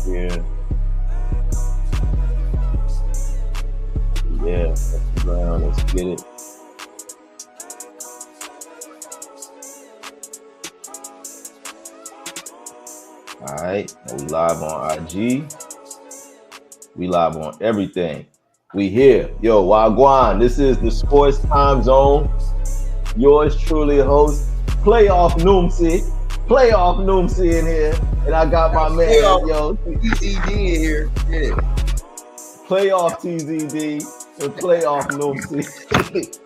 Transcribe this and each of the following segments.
Yeah. Yeah. That's the ground. Let's get it. All right. We live on IG. We live on everything. We here. Yo, Wagwan. This is the Sports Time Zone. Yours truly, host, Playoff Noomsi in here. And I got my man, yo, TZD in here. Yeah. Playoff TZD and Playoff Noomsi.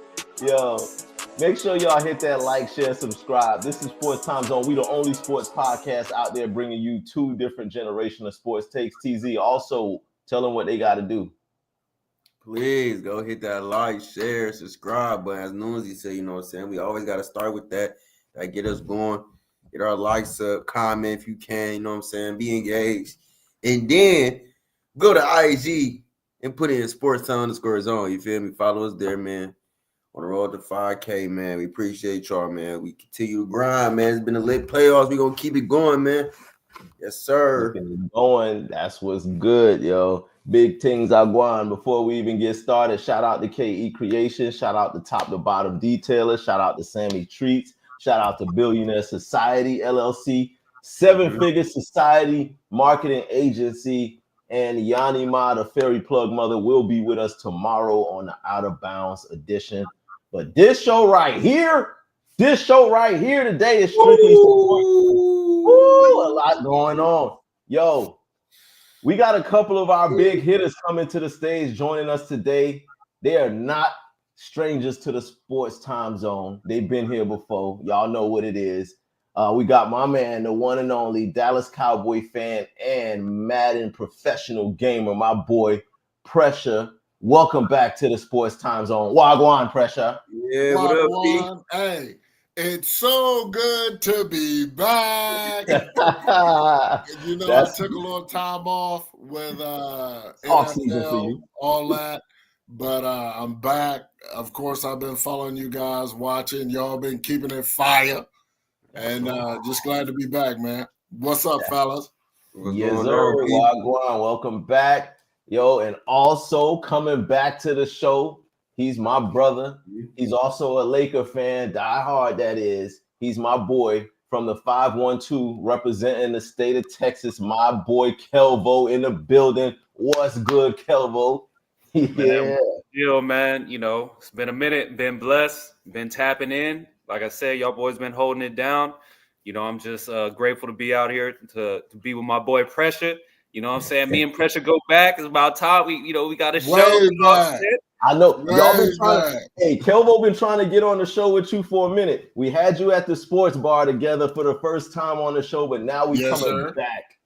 Yo, make sure y'all hit that like, share, subscribe. This is Sports Time Zone. We the only sports podcast out there bringing you two different generational sports takes. TZ, also tell them what they got to do. Please go hit that like, share, subscribe button. As Noonsy said, you know what I'm saying? We always got to start with that. That get us going. Get our likes up, comment if you can, you know what I'm saying? Be engaged. And then go to IG and put in sports_zone. You feel me? Follow us there, man. On the road to 5K, man. We appreciate y'all, man. We continue to grind, man. It's been a lit playoffs. We're going to keep it going, man. Yes, sir. Keeping it going. That's what's good, yo. Big things are going. Before we even get started, shout out to KE Creation. Shout out to Top to Bottom Detailer. Shout out to Sammy Treats. Shout out to Billionaire Society, LLC. Seven Figure Society Marketing Agency. And Yanni Ma, the Fairy Plug Mother, will be with us tomorrow on the Out of Bounds edition. But this show right here today is strictly support. A lot going on. Yo, we got a couple of our big hitters coming to the stage joining us today. They are not strangers to the Sports Time Zone. They've been here before. Y'all know what it is. We got my man, the one and only Dallas Cowboy fan and Madden professional gamer, my boy, Pressure. Welcome back to the Sports Time Zone. Wagwan, Pressure. Yeah, what up, P? Hey, it's so good to be back. You know, I took a little time off with NFL, all that, but I'm back. Of course, I've been following you guys, watching. Y'all been keeping it fire. And just glad to be back, man. What's up, fellas? Yes, sir. Wagwan, welcome back. Yo, and also coming back to the show, he's my brother. He's also a Laker fan, die hard that is. He's my boy from the 512, representing the state of Texas. My boy Kelvo in the building. What's good, Kelvo? Yeah. Yo, man, you know, it's been a minute, been blessed, been tapping in. Like I said, y'all boys been holding it down. You know, I'm just grateful to be out here to be with my boy Pressure. You know what I'm saying? Me and Pressure go back. It's about time. We got a show. I know. Y'all been trying. Hey, Kelvo been trying to get on the show with you for a minute. We had you at the sports bar together for the first time on the show, but now we coming back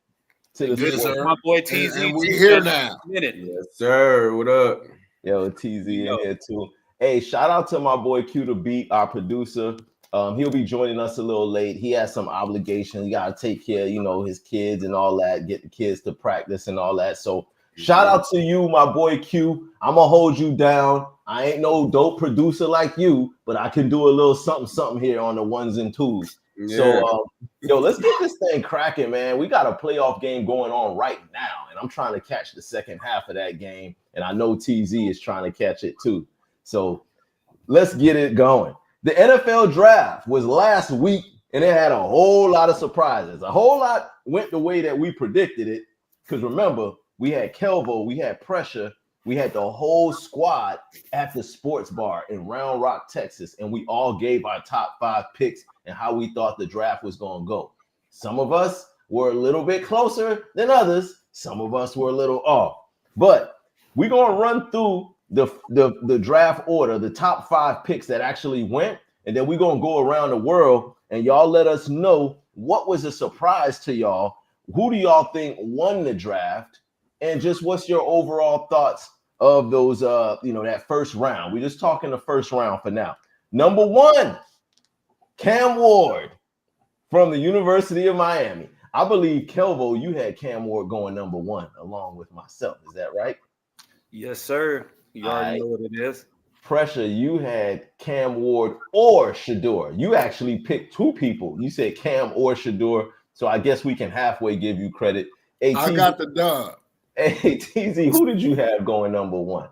to the sports. My boy TZ. And we here now. Yes, sir. What up? Yo, TZ in here too. Hey, shout out to my boy Q the Beat, our producer. He'll be joining us a little late. He has some obligations. He got to take care, his kids and all that, get the kids to practice and all that. So shout out to you, my boy Q. I'm going to hold you down. I ain't no dope producer like you, but I can do a little something here on the ones and twos. Yeah. So, let's get this thing cracking, man. We got a playoff game going on right now, and I'm trying to catch the second half of that game, and I know TZ is trying to catch it too. So let's get it going. The NFL draft was last week, and it had a whole lot of surprises. A whole lot went the way that we predicted it. Because remember, we had Kelvo, we had Pressure, we had the whole squad at the sports bar in Round Rock, Texas, and we all gave our top 5 picks and how we thought the draft was going to go. Some of us were a little bit closer than others. Some of us were a little off. But we're going to run through the draft order, the top 5 picks that actually went, and then we're going to go around the world and y'all let us know what was a surprise to y'all. Who do y'all think won the draft? And just what's your overall thoughts of those, that first round? We're just talking the first round for now. Number 1, Cam Ward from the University of Miami. I believe, Kelvo, you had Cam Ward going number 1 along with myself. Is that right? Yes, sir. You already know what it is. Pressure, you had Cam Ward or Shedeur. You actually picked 2 people. You said Cam or Shedeur, so I guess we can halfway give you credit. Hey, I got the dub. Hey, TZ, who did you have going number 1?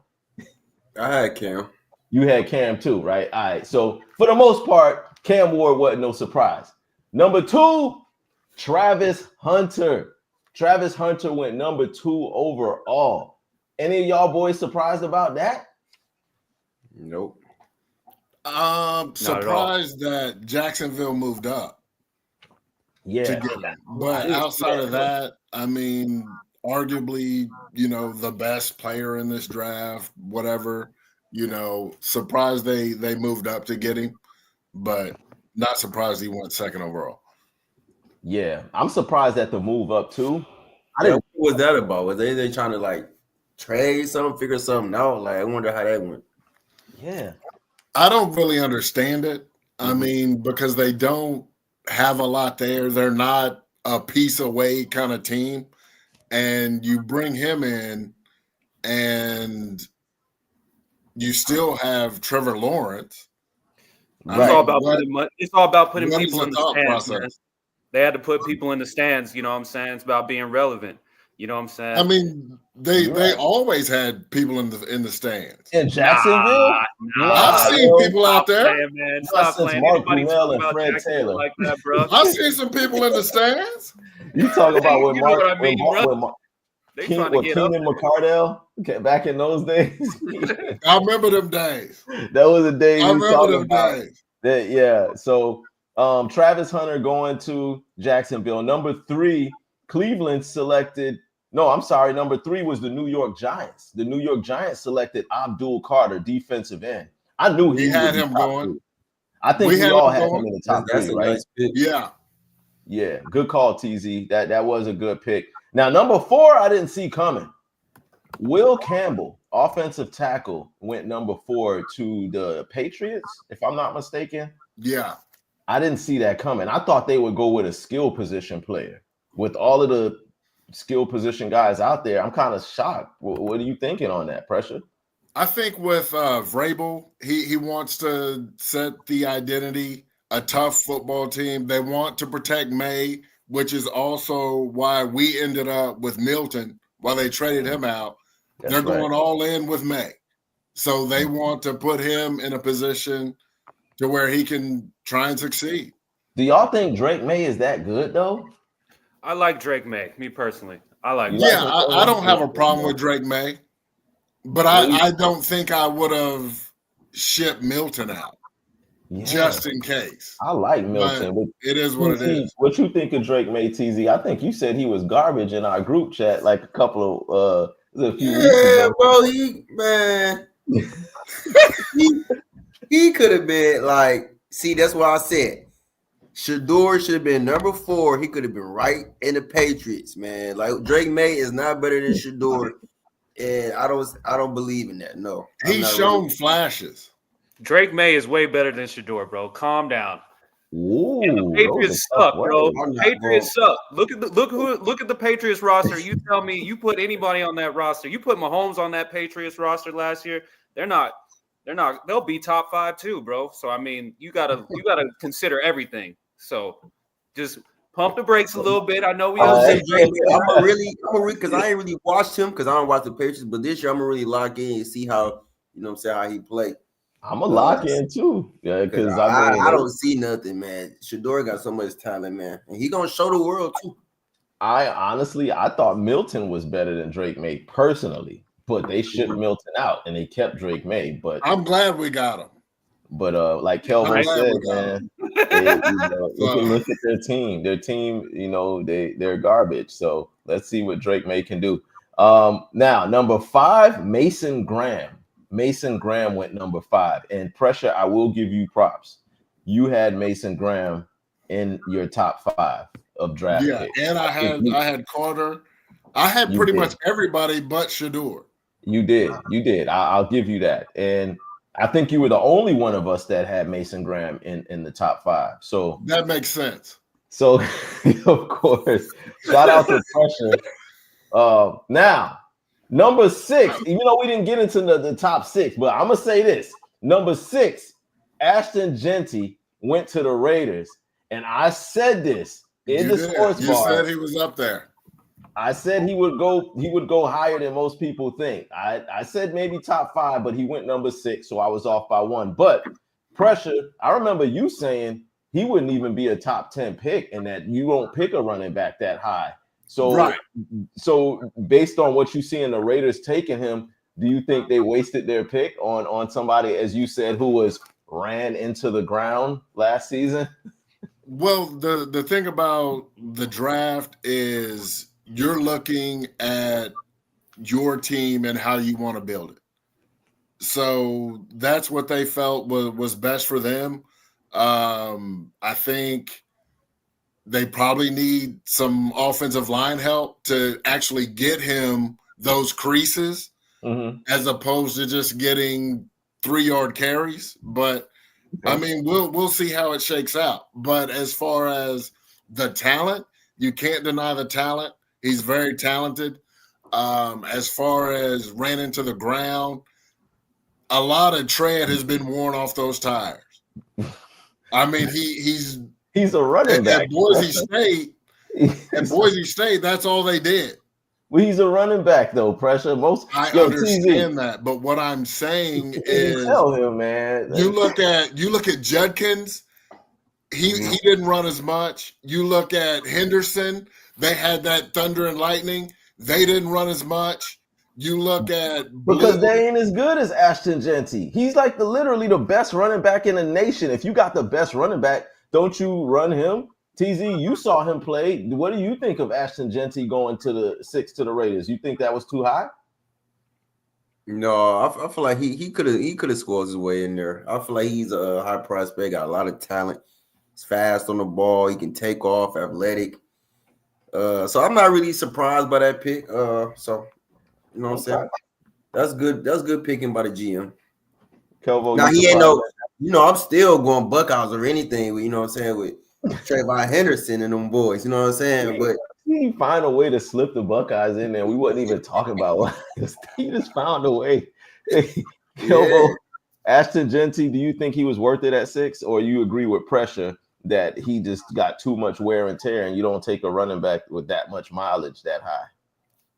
I had Cam. You had Cam too, right? All right. So for the most part, Cam Ward wasn't no surprise. Number 2, Travis Hunter. Travis Hunter went number 2 overall. Any of y'all boys surprised about that? Nope. Surprised that Jacksonville moved up. Yeah. To get him. But outside of that, I mean, arguably, the best player in this draft, whatever, surprised they moved up to get him, but not surprised he went second overall. Yeah, I'm surprised at the move up too. What was that about? Was they trying to like trade something, figure something out? Like, I wonder how that went. Yeah. I don't really understand it. I mean, because they don't have a lot there. They're not a piece away kind of team. And you bring him in and you still have Trevor Lawrence. Right. It's all about putting people in the stands. Man. They had to put people in the stands, you know what I'm saying? It's about being relevant. You know what I'm saying? I mean, they always had people in the stands. In Jacksonville? I've seen people out there. Man. Stop playing. Mark Anybody Brunell and about Fred Jacksonville Taylor like that, bro? I've seen some people in the stands. You talk about when Mark, what I mean, Keenan McCardell back in those days. I remember them days. That was a day. I remember them days. Yeah. So Travis Hunter going to Jacksonville. Number 3, Cleveland selected. No, I'm sorry. Number 3 was the New York Giants. The New York Giants selected Abdul Carter, defensive end. I knew he had him going. 3. I think we all had him in the top 3, right? Nice pick. Yeah. Good call, TZ. That was a good pick. Now, number 4, I didn't see coming. Will Campbell, offensive tackle, went number 4 to the Patriots, if I'm not mistaken. Yeah. I didn't see that coming. I thought they would go with a skill position player. With all of the skill position guys out there, I'm kind of shocked. What are you thinking on that, Pressure? I think with Vrabel, he wants to set the identity, a tough football team. They want to protect May, which is also why we ended up with Milton while they traded him out. They're going all in with May. So they want to put him in a position to where he can try and succeed. Do y'all think Drake May is that good, though? I like Drake May, me personally. I like I don't have a problem with Drake May, but I don't think I would have shipped Milton out just in case. I like Milton. But it is what it is. What you think of Drake May, TZ? I think you said he was garbage in our group chat like a couple of a few weeks ago. Bro, he could have been like, see, that's what I said. Shador should have been number 4. He could have been right in the Patriots, man. Like, Drake May is not better than Shador, and I don't believe in that. No, he's shown flashes. Drake May is way better than Shador, bro. Calm down. Ooh, and the Patriots suck, bro. Patriots suck. Look at the Patriots roster. You tell me you put anybody on that roster. You put Mahomes on that Patriots roster last year. They're not. They'll be top 5 too, bro. So I mean, you gotta consider everything. So just pump the brakes a little bit. I know we. I'm really because I ain't really watched him because I don't watch the Patriots. But this year I'm gonna really lock in and see how how he play. I'm gonna lock in too, because I don't see nothing, man. Shador got so much talent, man, and he gonna show the world too. I thought Milton was better than Drake May personally, but they shipped Milton out and they kept Drake May. But I'm glad we got him. But like Kelvin said, man, you can look at their team. Their team, they're garbage. So let's see what Drake May can do. Now, number 5, Mason Graham. Mason Graham went number 5. And Pressure, I will give you props. You had Mason Graham in your top 5 of draft picks. And I had Carter. I had pretty much everybody but Shador. You did. I'll give you that. And I think you were the only one of us that had Mason Graham in the top 5. So that makes sense. So of course, shout out to Pressure. Now, number 6, even though we didn't get into the top 6, but I'm gonna say this: number 6, Ashton Genty went to the Raiders, and I said this in the sports bar. You said he was up there. I said he would go higher than most people think. I said maybe top 5, but he went number 6, so I was off by 1. But Pressure, I remember you saying he wouldn't even be a top 10 pick, and that you won't pick a running back that high. So, right. So based on what you see in the Raiders taking him, do you think they wasted their pick on somebody, as you said, who was ran into the ground last season? Well, the thing about the draft is you're looking at your team and how you want to build it. So that's what they felt was best for them. I think they probably need some offensive line help to actually get him those creases, as opposed to just getting 3-yard carries. But I mean, we'll see how it shakes out. But as far as the talent, you can't deny the talent. He's very talented. As far as ran into the ground, a lot of tread has been worn off those tires. I mean, he's a running back. At Boise State. At Boise State, that's all they did. Well, he's a running back, though. Pressure. I understand that, but what I'm saying is, tell him, man. You look at Judkins. He didn't run as much. You look at Henderson. They had that thunder and lightning. They didn't run as much. You look at because they ain't as good as Ashton Genty. He's like literally the best running back in the nation. If you got the best running back, don't you run him? TZ, you saw him play. What do you think of Ashton Genty going to the 6 to the Raiders? You think that was too high? No, I feel like he could have scored his way in there. I feel like he's a high prospect, got a lot of talent. He's fast on the ball. He can take off, athletic. So I'm not really surprised by that pick. So you know what I'm saying? That's good. That's good picking by the GM. Kelvo, now he ain't no. You know, I'm still going Buckeyes or anything. You know what I'm saying with Trayvon Henderson and them boys. You know what I'm saying? But he find a way to slip the Buckeyes in there. We wasn't even talking about it. He just found a way. Kelvo, Ashton Genty, do you think he was worth it at 6, or you agree with Pressure that he just got too much wear and tear, and you don't take a running back with that much mileage that high?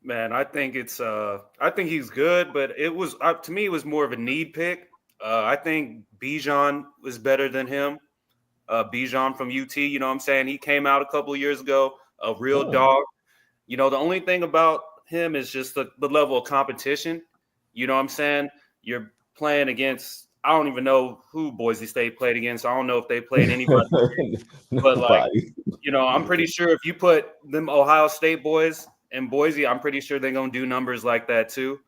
Man, I think I think he's good, but it was to me it was more of a need pick. I think Bijan was better than him. Bijan from UT, you know what I'm saying? He came out a couple of years ago, a real dog. You know, the only thing about him is just the level of competition. You know what I'm saying? You're playing against, I don't even know who Boise State played against. I don't know if they played anybody. But, like, you know, I'm pretty sure if you put them Ohio State boys in Boise, I'm pretty sure they're going to do numbers like that too,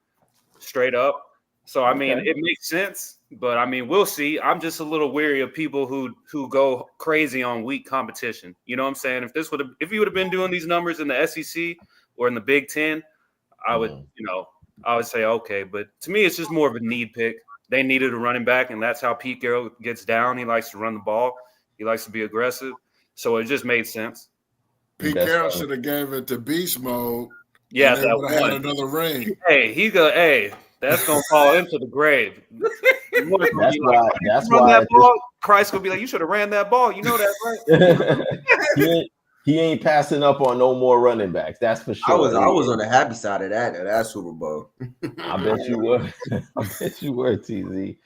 straight up. So, I mean, it makes sense. But, I mean, we'll see. I'm just a little weary of people who go crazy on weak competition. You know what I'm saying? If you would have been doing these numbers in the SEC or in the Big Ten, I would, I would say okay. But to me, it's just more of a need pick. They needed a running back, and that's how Pete Carroll gets down. He likes to run the ball. He likes to be aggressive. So it just made sense. Pete Carroll should have gave it to beast mode. Yeah, that would have had another ring. Hey, that's gonna fall into the grave. That's why that ball, Christ gonna be like, you should have ran that ball. You know that, right? he ain't passing up on no more running backs. That's for sure. I was on the happy side of that Super Bowl. I bet you were. I bet you were, TZ.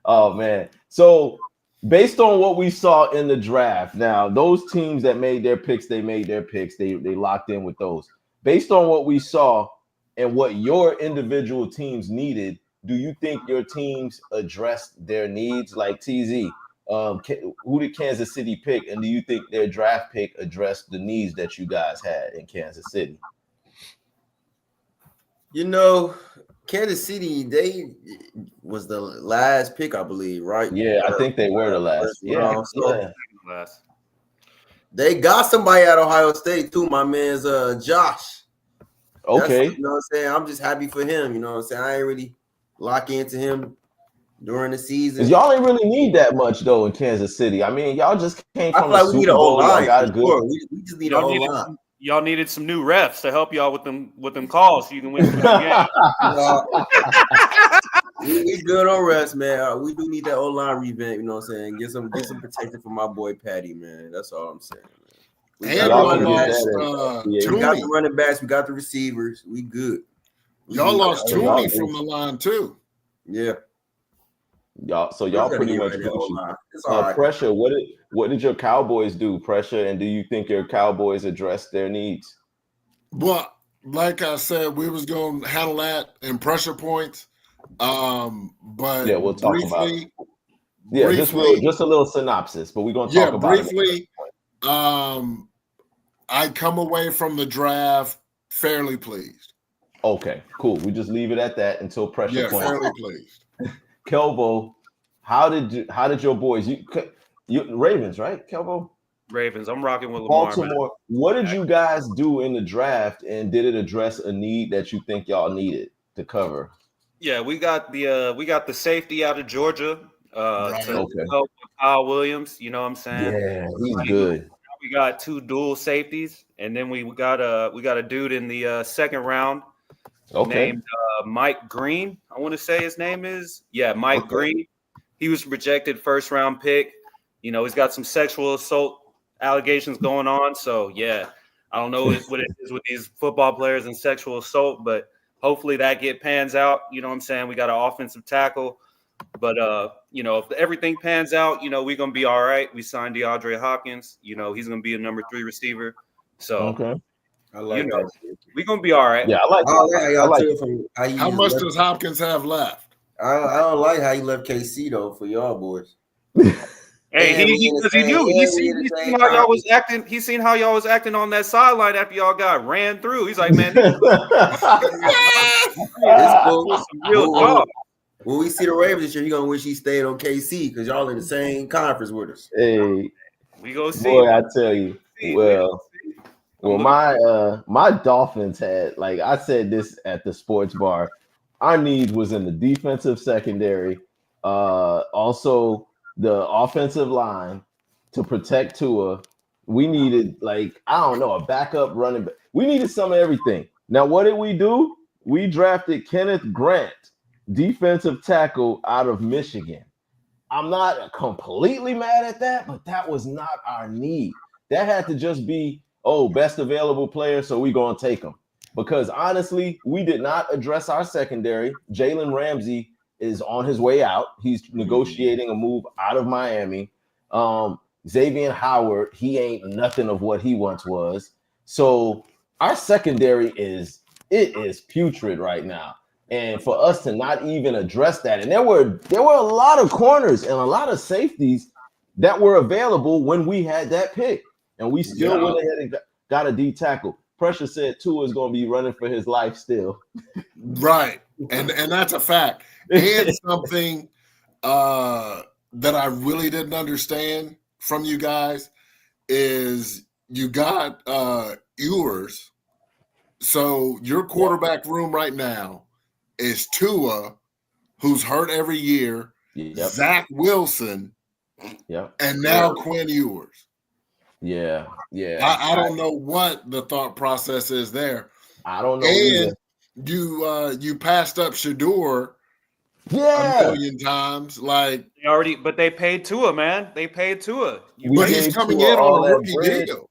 Oh man. So based on what we saw in the draft, now those teams that made their picks, they locked in with those. Based on what we saw and what your individual teams needed, do you think your teams addressed their needs? Like TZ, who did Kansas City pick, and do you think their draft pick addressed the needs that you guys had in Kansas City? You know, Kansas City, they was the last pick, I believe, right? Yeah, I think they were the last. Last. They got somebody at Ohio State too. My man's Josh. Okay. You know what I'm saying? I'm just happy for him. You know what I'm saying? I ain't really lock into him during the season. Y'all ain't really need that much though in Kansas City. I mean, y'all just came from the Super Bowl. We just need a whole line. Y'all needed some new refs to help y'all with them calls so you can win some games. We good on refs, man. We do need that O-line revamp. You know what I'm saying? Get some protection for my boy Patty, man. That's all I'm saying, man. We and got, we got the running backs. We got the receivers. We good. Y'all lost Tooney from the line too. Yeah. Y'all pretty much right. Pressure. What did your Cowboys do? Pressure, and do you think your Cowboys addressed their needs? Well, like I said, we was going to handle that in pressure points. But yeah, we'll talk about it. Yeah, briefly, just a little synopsis, but we're going to talk about briefly, it. I come away from the draft fairly pleased. Okay, cool. We just leave it at that until pressure points. Fairly pleased. Kelvo, how did your boys? You Ravens, right, Kelvo? Ravens. I'm rocking with Lamar. Baltimore. Man. What did you guys do in the draft, and did it address a need that you think y'all needed to cover? Yeah, we got the safety out of Georgia to help Kyle Williams. You know what I'm saying? Yeah, he's good. We got 2 dual safeties, and then we got a dude in the second round named Mike Green. I want to say his name is Mike Green. He was projected first round pick. You know, he's got some sexual assault allegations going on. So I don't know what it is with these football players and sexual assault, but hopefully that pans out. You know what I'm saying? We got an offensive tackle. But if everything pans out, we're gonna be all right. We signed DeAndre Hopkins. He's gonna be a number 3 receiver. So I like that. We're gonna be all right. Yeah, how much does Hopkins have left? I don't like how you left KC though for y'all boys. Hey, he knew. He seen how y'all was acting. He seen how y'all was acting on that sideline after y'all got ran through. He's like, man, this is some real dog. When we see the Ravens this year, you're gonna wish he stayed on KC because y'all in the same conference with us. Hey, we go see. Boy, I tell you. Well, my Dolphins had, like I said this at the sports bar, our need was in the defensive secondary, also the offensive line to protect Tua. We needed, a backup running back. We needed some of everything. Now, what did we do? We drafted Kenneth Grant, defensive tackle out of Michigan. I'm not completely mad at that, but that was not our need. That had to just be, best available player, so we're going to take him. Because honestly, we did not address our secondary. Jalen Ramsey is on his way out. He's negotiating a move out of Miami. Xavier Howard, he ain't nothing of what he once was. So our secondary is putrid right now. And for us to not even address that, and there were a lot of corners and a lot of safeties that were available when we had that pick, and we still went ahead and got a D tackle. Pressure said Tua is going to be running for his life still. Right, and that's a fact. And something that I really didn't understand from you guys is you got Ewers, so your quarterback room right now is Tua, who's hurt every year, Zach Wilson, and now Quinn Ewers. Yeah. I don't know what the thought process is there. I don't know. And you passed up Shador a million times. But they paid Tua, man. They paid Tua. But he's coming in on a rookie deal.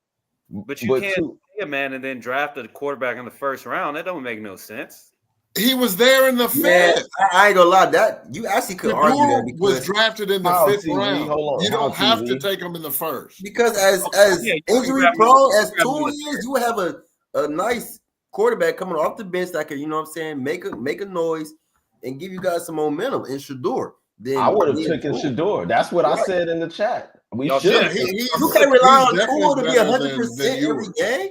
But you can't pay a man and then draft a quarterback in the first round. That don't make no sense. He was there in the fifth. I ain't gonna lie, that you actually could argue that because was drafted in the fifth round. You don't have to take him in the first. Because as injury prone as Tua is, you have a nice quarterback coming off the bench that can, make a noise and give you guys some momentum in Shador. Then I would have taken Shador. That's what I said in the chat. We should. You can't rely on Tua to be 100% every game.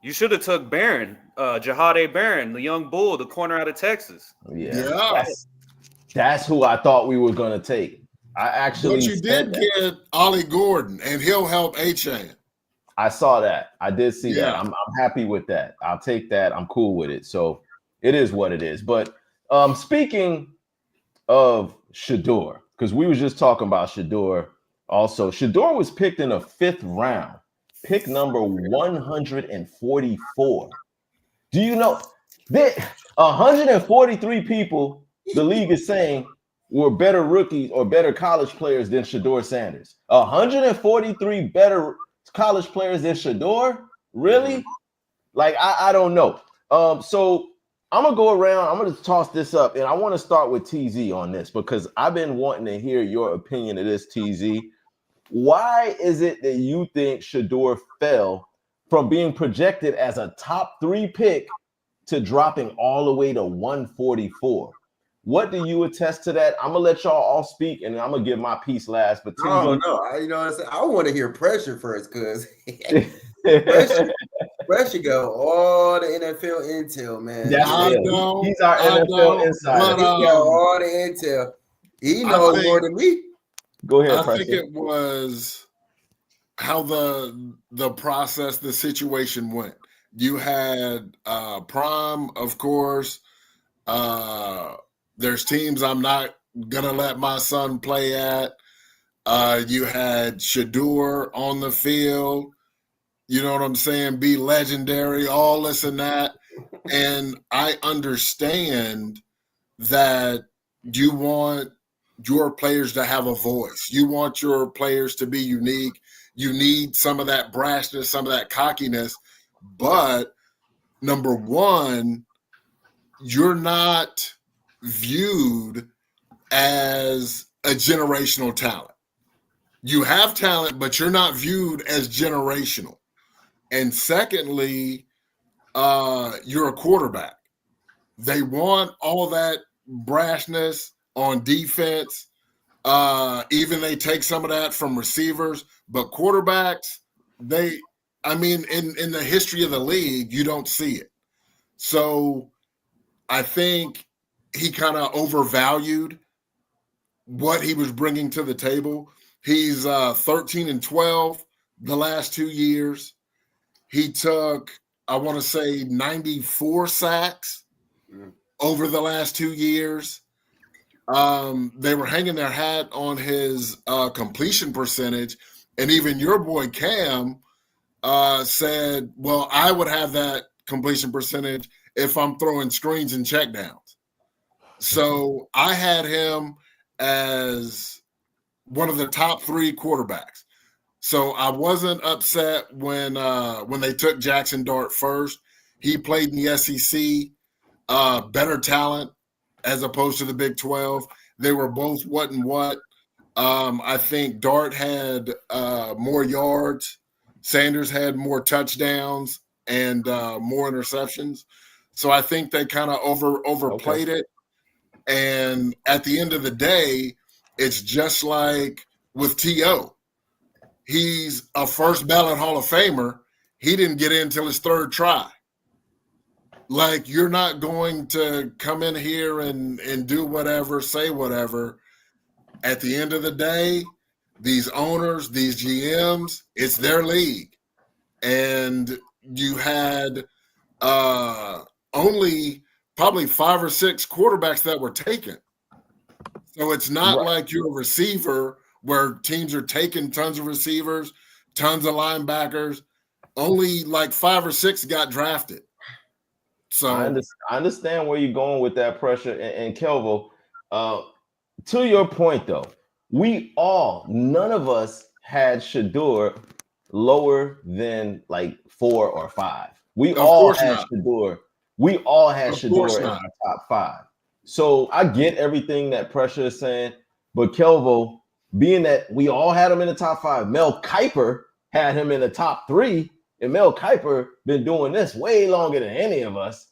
You should have took Barron, Jahade Barron, the young bull, the corner out of Texas. Yeah. That's who I thought we were going to take. But you did get Ollie Gordon, and he'll help A-Chain. I saw that. I did see that. I'm happy with that. I'll take that. I'm cool with it. So it is what it is. But speaking of Shador, because we were just talking about Shador also. Shador was picked in the 5th round. Pick number 144. Do you know that 143 people the league is saying were better rookies or better college players than Shador Sanders? 143 better college players than Shedeur? Really? Like, I don't know. So I'm gonna go around. I'm gonna toss this up, and I want to start with TZ on this because I've been wanting to hear your opinion of this, TZ. Why is it that you think Shedeur fell from being projected as a top 3 pick to dropping all the way to 144? What do you attest to that? I'm gonna let y'all all speak, and I'm gonna give my piece last. But TZ, I don't know. I want to hear pressure first because pressure go all the NFL intel, man. That's he's our NFL insider. He got all the intel. He knows more than me. Go ahead. I think it was how the process, the situation went. You had Prime, of course. There's teams I'm not gonna let my son play at. You had Shedeur on the field. You know what I'm saying? Be legendary, all this and that. And I understand that you want your players to have a voice. You want your players to be unique. You need some of that brashness, some of that cockiness. But number one, you're not viewed as a generational talent. You have talent, but you're not viewed as generational. And secondly, you're a quarterback. They want all that brashness on defense. Even they take some of that from receivers, but quarterbacks, in the history of the league, you don't see it. So I think he kind of overvalued what he was bringing to the table. He's 13-12 the last 2 years. He took, I want to say, 94 sacks over the last 2 years. They were hanging their hat on his completion percentage. And even your boy Cam said, well, I would have that completion percentage if I'm throwing screens and checkdowns. So I had him as one of the top 3 quarterbacks. So I wasn't upset when they took Jackson Dart first. He played in the SEC, better talent as opposed to the Big 12. They were both what and what. I think Dart had more yards. Sanders had more touchdowns and more interceptions. So I think they kind of overplayed it. And at the end of the day, it's just like with T.O. He's a first ballot Hall of Famer. He didn't get in until his 3rd try. Like, you're not going to come in here and do whatever, say whatever. At the end of the day, these owners, these GMs, it's their league. And you had only probably 5 or 6 quarterbacks that were taken. So it's not like you're a receiver where teams are taking tons of receivers, tons of linebackers. Only like 5 or 6 got drafted. So I understand where you're going with that pressure. And Kelvo, to your point, though, none of us had Shedeur lower than like 4 or 5. We all had Shedeur in our top 5. So I get everything that pressure is saying, but Kelvo, being that we all had him in the top 5, Mel Kiper had him in the top 3, and Mel Kiper been doing this way longer than any of us.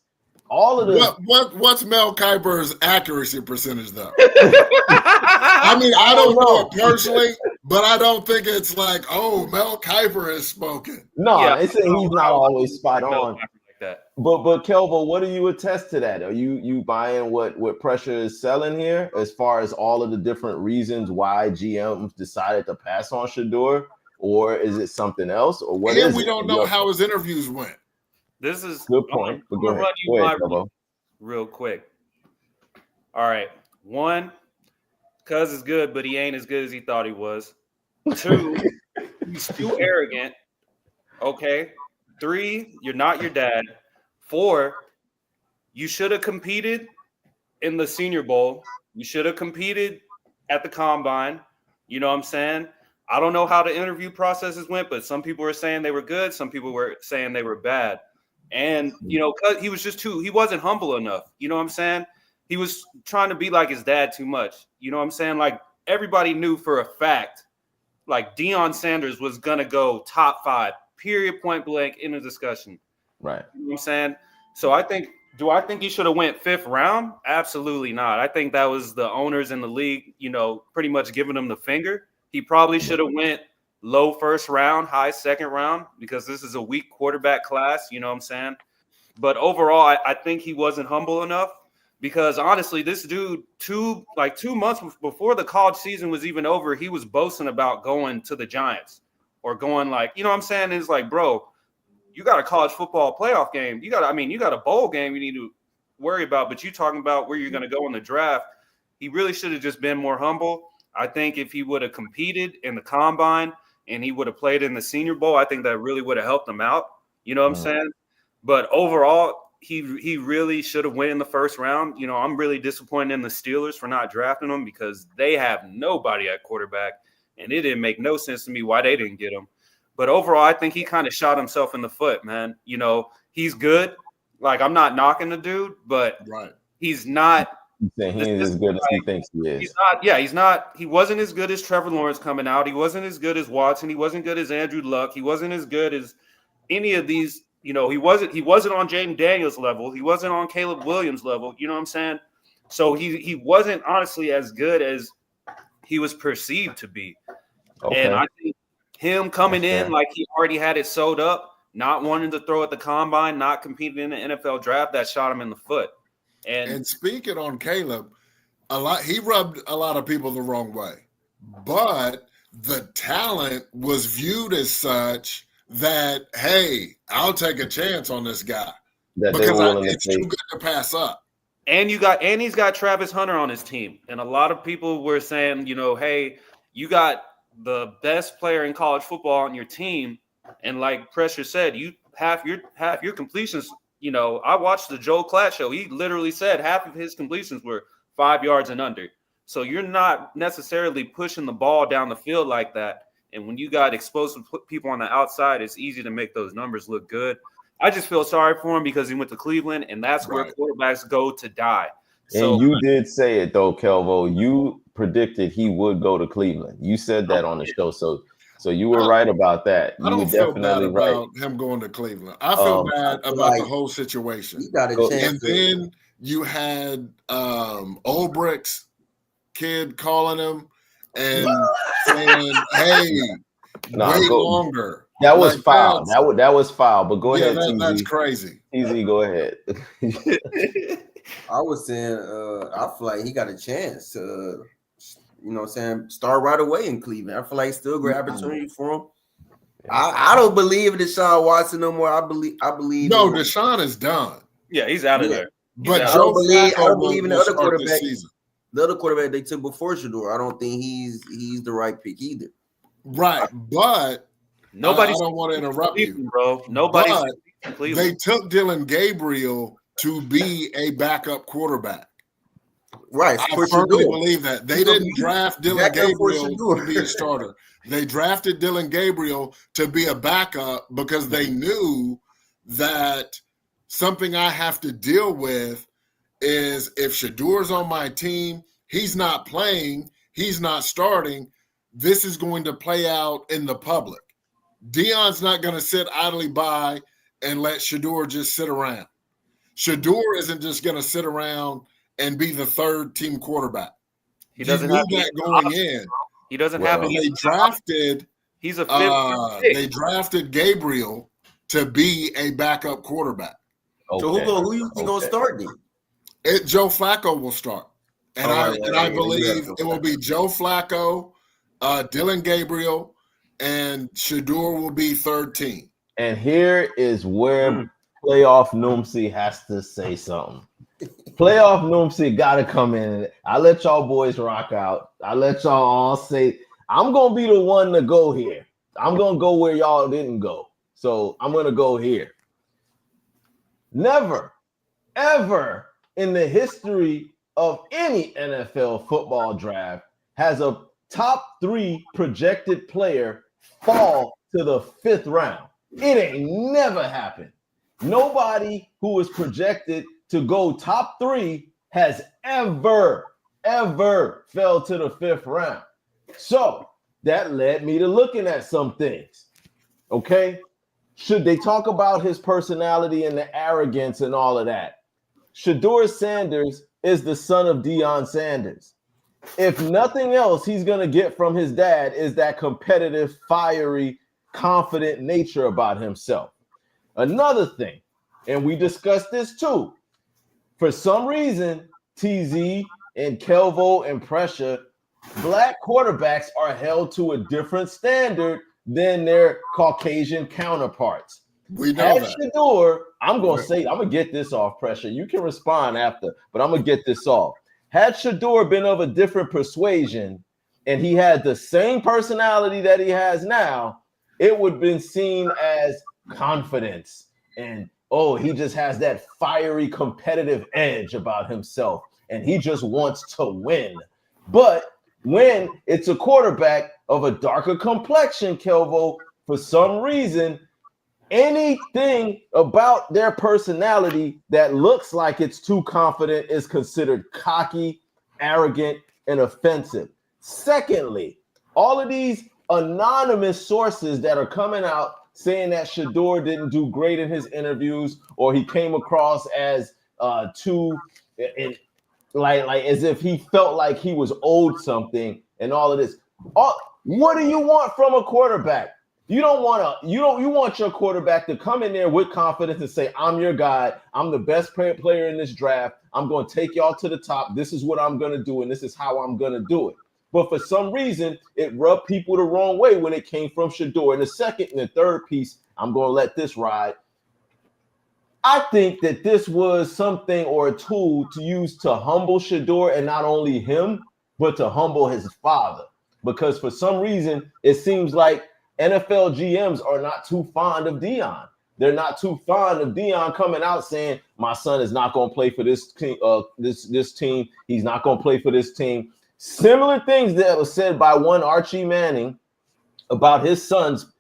All of the what's Mel Kiper's accuracy percentage though? I mean, I don't know it personally, but I don't think it's like, oh, Mel Kiper has spoken. No, he's not always spot on. But Kelvo, what do you attest to that? Are you buying what pressure is selling here as far as all of the different reasons why GMs decided to pass on Shedeur, or is it something else, or what? And we don't know how his interviews went. This is good point. I'm gonna run you my real quick. All right, 1, Cuz is good, but he ain't as good as he thought he was. 2, he's too arrogant. Okay. 3, you're not your dad. 4, you should have competed in the Senior Bowl. You should have competed at the Combine. You know what I'm saying? I don't know how the interview processes went, but some people were saying they were good. Some people were saying they were bad. And, he was just he wasn't humble enough. You know what I'm saying? He was trying to be like his dad too much. You know what I'm saying? Like, everybody knew for a fact, like, Deion Sanders was going to go top 5, period, point blank, in the discussion. Right. You know what I'm saying? So do I think he should have went 5th round? Absolutely not. I think that was the owners in the league, pretty much giving him the finger. He probably should have went low 1st round, high 2nd round, because this is a weak quarterback class. You know what I'm saying? But overall, I think he wasn't humble enough, because honestly, this dude, 2 months before the college season was even over, he was boasting about going to the Giants or going, like, you know what I'm saying? It's like, bro, you got a college football playoff game. You got a bowl game you need to worry about, but you talking about where you're going to go in the draft. He really should have just been more humble. I think if he would have competed in the combine and he would have played in the Senior Bowl, I think that really would have helped him out. You know what I'm saying? But overall, he really should have went in the 1st round. I'm really disappointed in the Steelers for not drafting him, because they have nobody at quarterback, and it didn't make no sense to me why they didn't get him. But overall, I think he kind of shot himself in the foot, man. He's good. Like, I'm not knocking the dude, but he's not. He's saying he ain't as good as he thinks he is. He's not. Yeah, he's not. He wasn't as good as Trevor Lawrence coming out. He wasn't as good as Watson. He wasn't good as Andrew Luck. He wasn't as good as any of these. He wasn't on Jaden Daniels' level. He wasn't on Caleb Williams' level. You know what I'm saying? So he wasn't honestly as good as he was perceived to be. Okay. And I think him coming in like he already had it sewed up, not wanting to throw at the combine, not competing in the NFL draft, that shot him in the foot. And speaking on Caleb, he rubbed a lot of people the wrong way. But the talent was viewed as such that, hey, I'll take a chance on this guy because it's too good to pass up. And he's got Travis Hunter on his team. And a lot of people were saying, hey, you got the best player in college football on your team. And like Pressure said, you half your completions. I watched the Joel Klatt show. He literally said half of his completions were 5 yards and under. So you're not necessarily pushing the ball down the field like that. And when you got explosive people on the outside, it's easy to make those numbers look good. I just feel sorry for him because he went to Cleveland, and that's where quarterbacks go to die. So, and you did say it, though, Kelvo. You predicted he would go to Cleveland. You said that on the show. So you were right about that. I don't feel bad about him going to Cleveland. I feel bad about the whole situation. And then you had Ulbricht's kid calling him and saying, hey, wait longer. That was foul. That was foul. But go ahead. That's crazy. Easy, go ahead. I was saying, I feel like he got a chance to, start right away in Cleveland. I feel like still a great opportunity for him. I don't believe in Deshaun Watson no more. I believe. No, Deshaun is done. Yeah, he's out of there. But I don't believe in the other quarterback. The other quarterback they took before Shador, I don't think he's the right pick either. Right, but I don't want to interrupt you, bro. Nobody. They took Dylan Gabriel to be a backup quarterback. Right, I firmly believe that. They didn't draft Dylan Gabriel to be a starter. They drafted Dylan Gabriel to be a backup because they knew that something I have to deal with is if Shador's on my team, he's not playing, he's not starting, this is going to play out in the public. Deion's not going to sit idly by and let Shador just sit around. Shador isn't just going to sit around and be the third team quarterback. He doesn't have that going in. He doesn't have. They drafted. He's a fifth. They drafted Gabriel to be a backup quarterback. Okay. So who you think gonna start then? Joe Flacco will start, and I believe it will be Joe Flacco, Dylan Gabriel, and Shador will be third team. And here is where Playoff Noomsy has to say something. Playoff Noomsy got to come in. I let y'all boys rock out. I let y'all all say, I'm going to be the one to go here. I'm going to go where y'all didn't go. So I'm going to go here. Never, ever in the history of any NFL football draft has a top 3 projected player fall to the 5th round. It ain't never happened. Nobody who is projected to go top 3 has ever fell to the 5th round. So that led me to looking at some things. Okay. Should they talk about his personality and the arrogance and all of that? Shedeur Sanders is the son of Deion Sanders. If nothing else he's going to get from his dad is that competitive, fiery, confident nature about himself. Another thing, and we discussed this too, for some reason, TZ and Kelvo and Pressure, black quarterbacks are held to a different standard than their Caucasian counterparts. We know that. Shedeur, I'm going to get this off, Pressure. You can respond after, but I'm going to get this off. Had Shedeur been of a different persuasion and he had the same personality that he has now, it would have been seen as confidence and, oh, he just has that fiery competitive edge about himself and he just wants to win. But when it's a quarterback of a darker complexion, Kelvo, for some reason, anything about their personality that looks like it's too confident is considered cocky, arrogant, and offensive. Secondly, all of these anonymous sources that are coming out saying that Shedeur didn't do great in his interviews or he came across as too like as if he felt like he was owed something and all of this. What do you want from a quarterback? You want your quarterback to come in there with confidence and say, I'm your guy. I'm the best player in this draft. I'm going to take y'all to the top. This is what I'm going to do, and this is how I'm going to do it. But for some reason, it rubbed people the wrong way when it came from Shedeur. And the second and the third piece, I'm going to let this ride. I think that this was something or a tool to use to humble Shedeur, and not only him, but to humble his father. Because for some reason, it seems like NFL GMs are not too fond of Deion. They're not too fond of Deion coming out saying, my son is not going to play for this team. This team. He's not going to play for this team. Similar things that were said by one Archie Manning about his sons,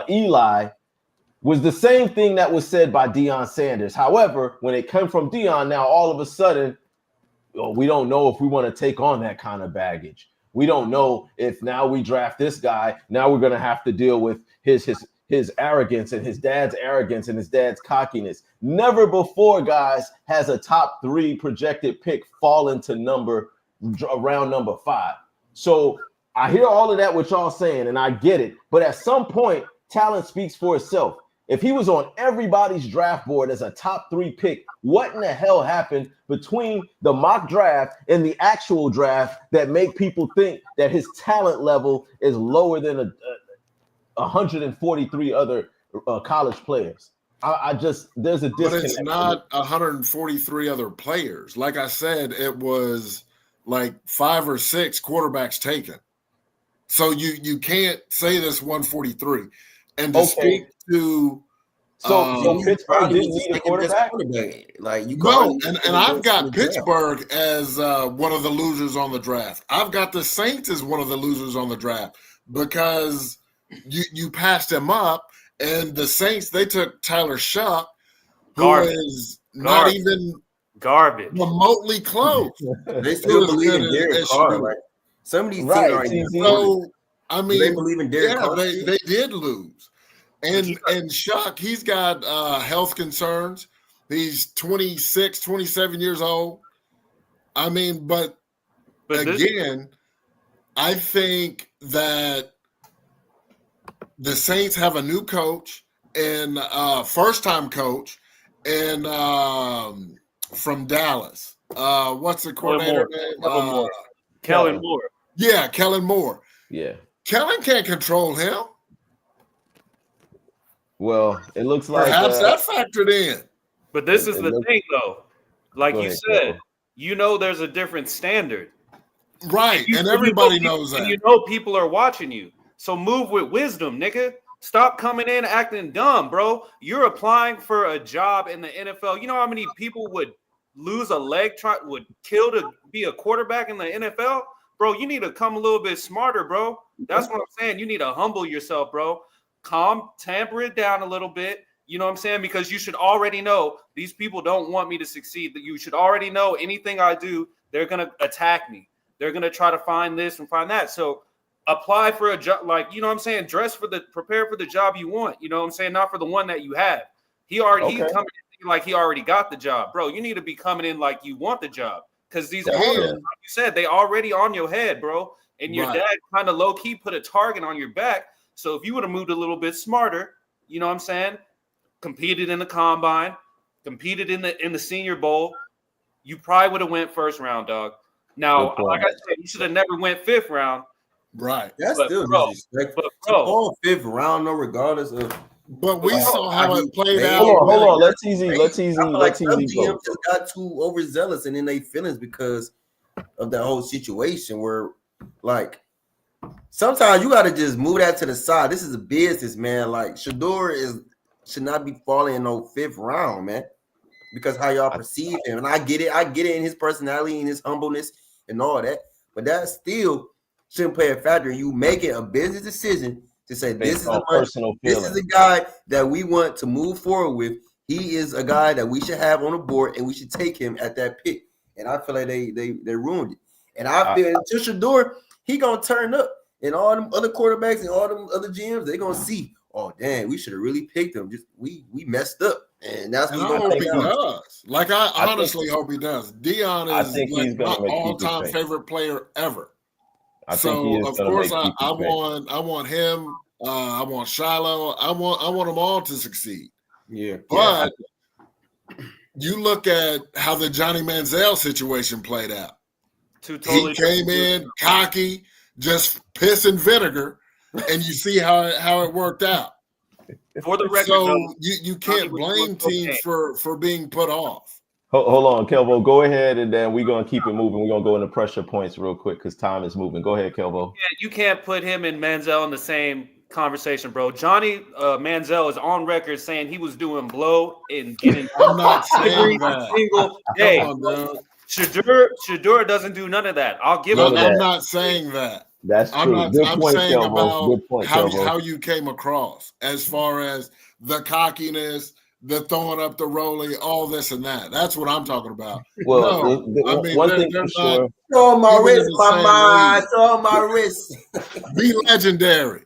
Eli, was the same thing that was said by Deion Sanders. However, when it came from Deion, now all of a sudden, we don't know if we want to take on that kind of baggage. We don't know if now we draft this guy, now we're going to have to deal with his arrogance and his dad's arrogance and his dad's cockiness. Never before, guys, has a top 3 projected pick fallen to around number 5. So I hear all of that, what y'all saying, and I get it. But at some point, talent speaks for itself. If he was on everybody's draft board as a top 3 pick, what in the hell happened between the mock draft and the actual draft that make people think that his talent level is lower than 143 other college players? There's a disconnect. But it's not 143 other players. Like I said, it was like 5 or 6 quarterbacks taken. So you can't say this 143. And to speak to so Pittsburgh didn't need a quarterback. And I've got Pittsburgh as one of the losers on the draft. I've got the Saints as one of the losers on the draft because you passed him up, and the Saints, they took Tyler Shuck, who is not even remotely close. They still believe in Derek Carr. Right? Some of these teams are so I mean, they believe in Derek Carr. They did lose. And Shuck, he's got health concerns. He's 26, 27 years old. I mean, but again, I think that the Saints have a new coach and first-time coach and from Dallas. What's the coordinator name? Kellen Moore. Yeah, Kellen Moore. Yeah. Kellen can't control him. Well, it looks like perhaps that factored in. But this is the thing, though. Like you said, there's a different standard. Right, and everybody knows that. And people are watching you. So move with wisdom, nigga. Stop coming in acting dumb, bro. You're applying for a job in the NFL. You know how many people would lose a leg, would kill to be a quarterback in the NFL? bro, you need to come a little bit smarter, bro. That's what I'm saying. You need to humble yourself, bro. Tamper it down a little bit. You know what I'm saying? Because you should already know these people don't want me to succeed. That you should already know anything I do, they're gonna attack me. They're gonna try to find this and find that. So apply for a job, like, you know what I'm saying? Prepare for the job you want. You know what I'm saying? Not for the one that you have. He's coming in like he already got the job, bro. You need to be coming in like you want the job, because these owners, like you said, they already on your head, bro. And your dad kind of low key put a target on your back. So if you would have moved a little bit smarter, you know what I'm saying? Competed in the combine, competed in the Senior Bowl, you probably would have went first round, dog. Now, like I said, you should have never went fifth round. Right. That's still disrespectful. To go fifth round, no, regardless of. But we saw how it played out. Hold on. Let's easy. Some GMs just got too overzealous and in their feelings because of that whole situation where, like, sometimes you got to just move that to the side. This is a business, man. Like, Shedeur should not be falling in no fifth round, man, because how y'all perceive him. And I get it in his personality and his humbleness and all that, but that still shouldn't play a factor in you making a business decision to say this is a guy that we want to move forward with. He is a guy that we should have on the board, and we should take him at that pick. And I feel like they ruined it. And I feel until Shedeur, he gonna turn up, and all them other quarterbacks and all them other GMs, they gonna see, oh damn, we should have really picked him. Just we messed up, and that's what I hope he does. Like I honestly hope he does. Dion is like my all-time favorite player ever. So of course I want him. I want Shiloh. I want them all to succeed. Yeah, but you look at how the Johnny Manziel situation played out. He came in cocky, just piss and vinegar, and you see how it worked out. For the record, so you can't blame teams for being put off. Hold on, Kelvo. Go ahead, and then we're going to keep it moving. We're going to go into pressure points real quick because time is moving. Go ahead, Kelvo. Yeah, you can't put him and Manziel in the same conversation, bro. Johnny Manziel is on record saying he was doing blow and getting I'm not saying that. Single day. Shedeur doesn't do none of that. I'll give him that. I'm not saying that. That's true. I'm saying about how you came across as far as the cockiness, the throwing up the rollie, all this and that. That's what I'm talking about. Well, one thing for sure. Throw on my wrist, mama. Throw on my wrist. Be legendary.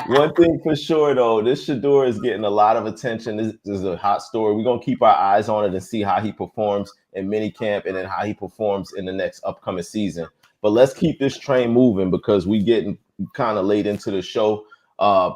One thing for sure, though, this Shedeur is getting a lot of attention. This is a hot story. We're going to keep our eyes on it and see how he performs in minicamp and then how he performs in the next upcoming season. But let's keep this train moving because we're getting kind of late into the show.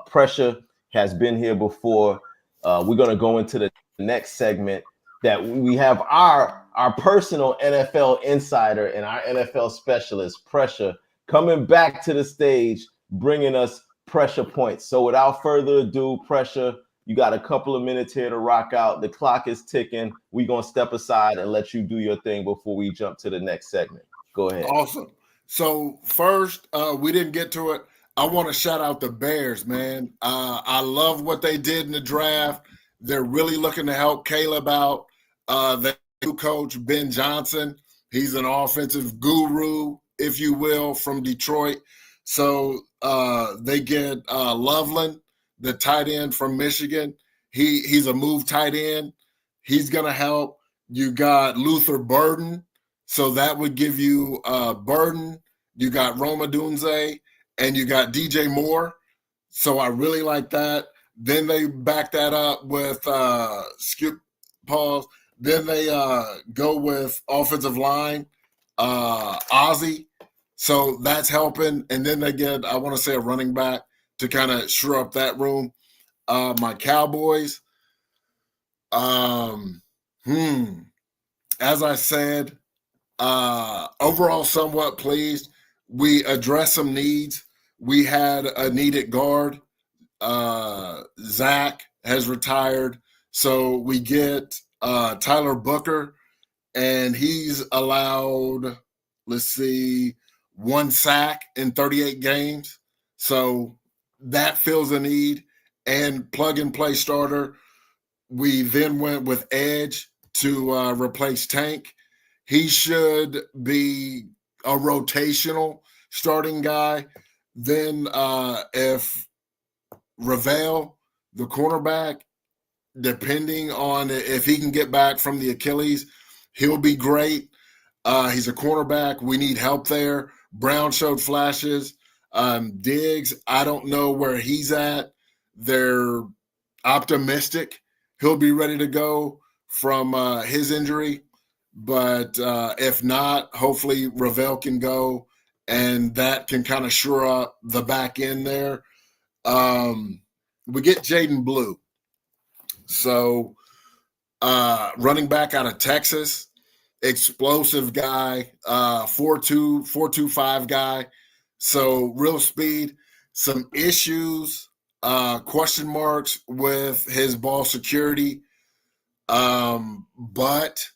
Pressure has been here before. We're going to go into the next segment that we have our personal NFL insider and our NFL specialist, Pressure, coming back to the stage, bringing us pressure points. So without further ado, Pressure, you got a couple of minutes here to rock out. The clock is ticking. We're going to step aside and let you do your thing before we jump to the next segment. Go ahead. Awesome. So first, we didn't get to it. I want to shout out the Bears, man. I love what they did in the draft. They're really looking to help Caleb out. The new coach, Ben Johnson, he's an offensive guru, if you will, from Detroit. So they get Loveland, the tight end from Michigan. He's a move tight end. He's going to help. You got Luther Burden. So that would give you Burden. You got Roma Dunze. And you got DJ Moore. So I really like that. Then they back that up with Skip Pauls. Then they go with offensive line, Ozzie. So that's helping. And then they get, I want to say, a running back to kind of shore up that room. My Cowboys. As I said, overall somewhat pleased. We addressed some needs. We had a needed guard. Zach has retired. So we get Tyler Booker, and he's allowed, 1 sack in 38 games. So that fills a need. And plug-and-play starter, we then went with Edge to replace Tank. He should be a rotational starting guy. Then if Ravel, the cornerback, depending on if he can get back from the Achilles, he'll be great. He's a cornerback. We need help there. Brown showed flashes. Diggs, I don't know where he's at. They're optimistic he'll be ready to go from his injury. But if not, hopefully Ravel can go, and that can kind of shore up the back end there. We get Jaden Blue. So running back out of Texas, explosive guy, 4'2", 4.25 guy. So real speed, some issues, question marks with his ball security. But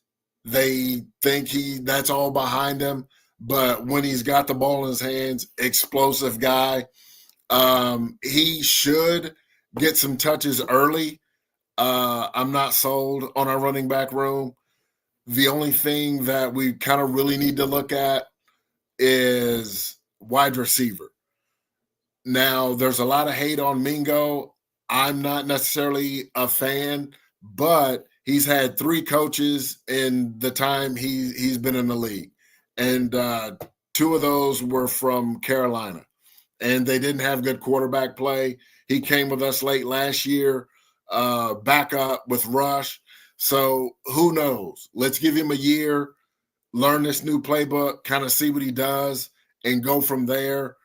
they think that's all behind him. But when he's got the ball in his hands, explosive guy. He should get some touches early. I'm not sold on our running back room. The only thing that we kind of really need to look at is wide receiver. Now, there's a lot of hate on Mingo. I'm not necessarily a fan, but he's had 3 coaches in the time he's been in the league. And 2 of those were from Carolina. And they didn't have good quarterback play. He came with us late last year, back up with Rush. So who knows? Let's give him a year, learn this new playbook, kind of see what he does, and go from there.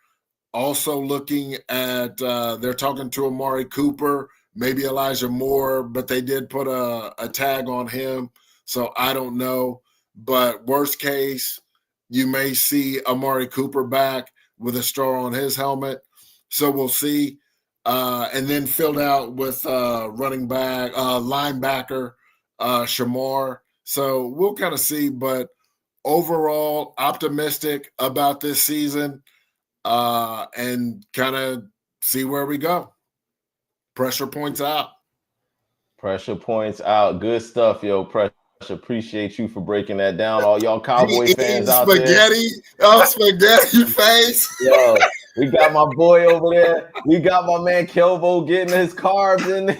Also looking at they're talking to Amari Cooper, maybe Elijah Moore, but they did put a tag on him. So I don't know. But worst case, you may see Amari Cooper back with a star on his helmet. So we'll see. And then filled out with running back, linebacker, Shamar. So we'll kind of see. But overall, optimistic about this season and kind of see where we go. Pressure points out. Pressure points out. Good stuff, yo. Pressure. Appreciate you for breaking that down. All y'all Cowboy fans out there. Spaghetti face. Yo, we got my boy over there. We got my man Kelvo getting his carbs in.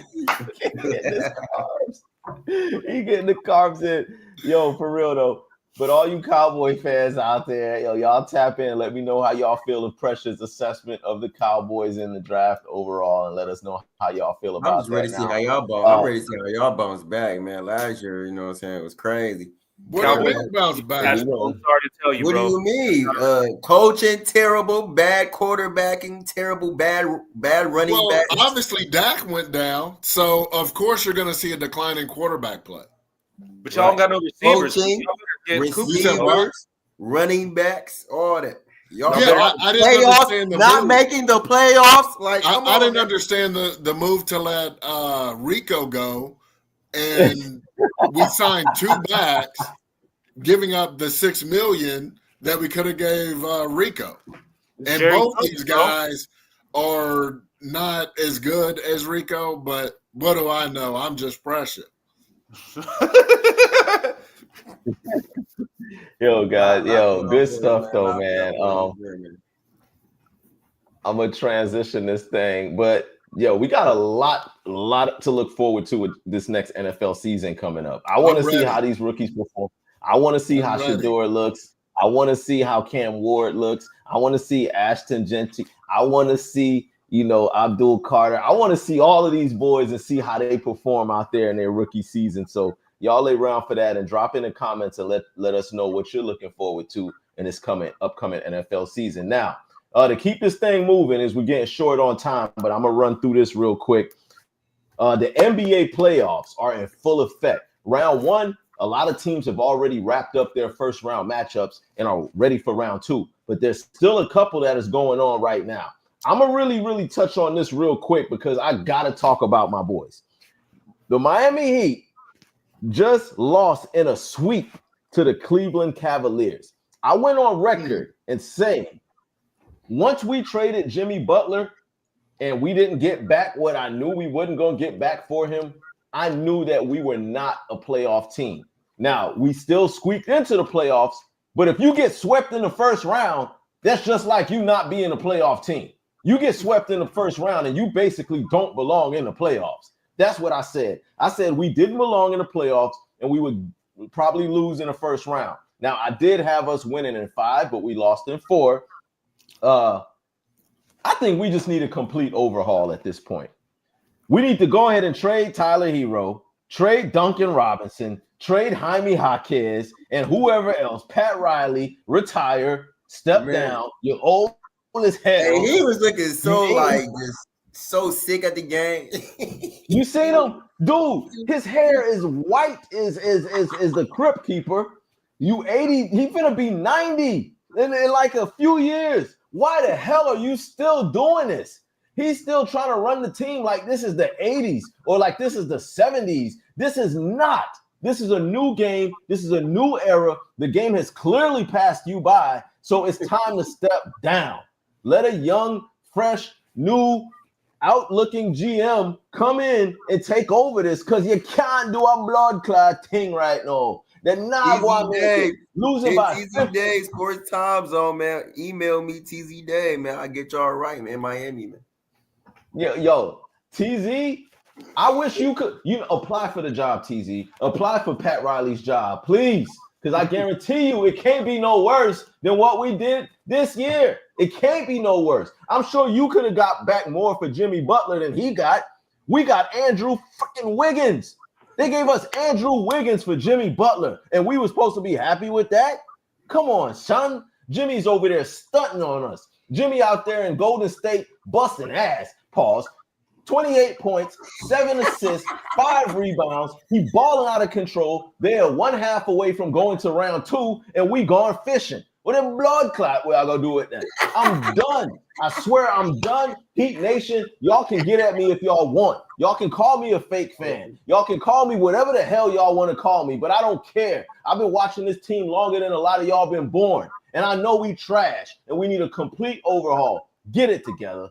He getting the carbs in. Yo, for real though. But all you Cowboy fans out there, yo, y'all tap in. Let me know how y'all feel of Pressure's assessment of the Cowboys in the draft overall, and let us know how y'all feel about it. I'm just ready to see how y'all bounce. I'm ready to see how y'all bounce back, man. Last year, you know what I'm saying, it was crazy. Cowboys bounce back. That's what I'm sorry to tell you, what bro. What do you mean? Coaching terrible, bad quarterbacking, terrible, bad running back. Obviously, Dak went down, so of course you're going to see a decline in quarterback play. But y'all got no receivers. Coaching, receivers, running backs, all that. Y'all I didn't understand the not move. Making the playoffs. Like I didn't understand the move to let Rico go, and we signed 2 backs, giving up the $6 million that we could have gave Rico. And both these guys are not as good as Rico, but what do I know? I'm just Pressure. Yo, guys, good stuff though, man. I'm gonna transition this thing, but yo, we got a lot to look forward to with this next NFL season coming up. I want to see how these rookies perform. I want to see how Shedeur looks. I want to see how Cam Ward looks. I want to see Ashton Genty. I want to see, Abdul Carter. I want to see all of these boys and see how they perform out there in their rookie season. So y'all lay around for that and drop in the comments and let us know what you're looking forward to in this upcoming NFL season. Now, to keep this thing moving, as we're getting short on time, but I'm gonna run through this real quick. The NBA playoffs are in full effect. Round 1, a lot of teams have already wrapped up their first round matchups and are ready for round 2, but there's still a couple that is going on right now. I'm gonna really touch on this real quick because I gotta talk about my boys. The Miami Heat just lost in a sweep to the Cleveland Cavaliers. I went on record and saying, once we traded Jimmy Butler and we didn't get back what I knew we wasn't going to get back for him, I knew that we were not a playoff team. Now, we still squeaked into the playoffs, But if you get swept in the first round, that's just like you not being a playoff team. You get swept in the first round and you basically don't belong in the playoffs. That's what I said. I said we didn't belong in the playoffs and we would probably lose in the first round. Now, I did have us winning in 5, but we lost in 4. I think we just need a complete overhaul at this point. We need to go ahead and trade Tyler Hero, trade Duncan Robinson, trade Jaime Jaquez, and whoever else, Pat Riley, retire, step down. You're old as hell. Hey, he was looking so just so sick at the game. You seen him? Dude, his hair is white is the Crypt Keeper. You 80, he finna be 90 in like a few years. Why the hell are you still doing this? He's still trying to run the team like this is the 80s or like this is the 70s. This is not. This is a new game. This is a new era. The game has clearly passed you by, so it's time to step down. Let a young, fresh, new, outlooking GM come in and take over this because you can't do a blood clot thing right now. They're not losing by TZ Day, Sports Time Zone, man. Email me TZ Day, man. I get y'all right, man. Miami, man. Yo, TZ, I wish you could apply for the job, TZ. Apply for Pat Riley's job, please. Because I guarantee you it can't be no worse than what we did this year. It can't be no worse. I'm sure you could have got back more for Jimmy Butler than he got. We got Andrew fucking Wiggins. They gave us Andrew Wiggins for Jimmy Butler, and we were supposed to be happy with that? Come on, son. Jimmy's over there stunting on us. Jimmy out there in Golden State busting ass. Pause. 28 points, 7 assists, 5 rebounds. He balling out of control. They are 1/2 away from going to round 2, and we going fishing. Well, then blood clot, what I gonna do with that? I'm done. I swear I'm done. Heat Nation, y'all can get at me if y'all want. Y'all can call me a fake fan. Y'all can call me whatever the hell y'all want to call me, but I don't care. I've been watching this team longer than a lot of y'all been born, and I know we trash, and we need a complete overhaul. Get it together.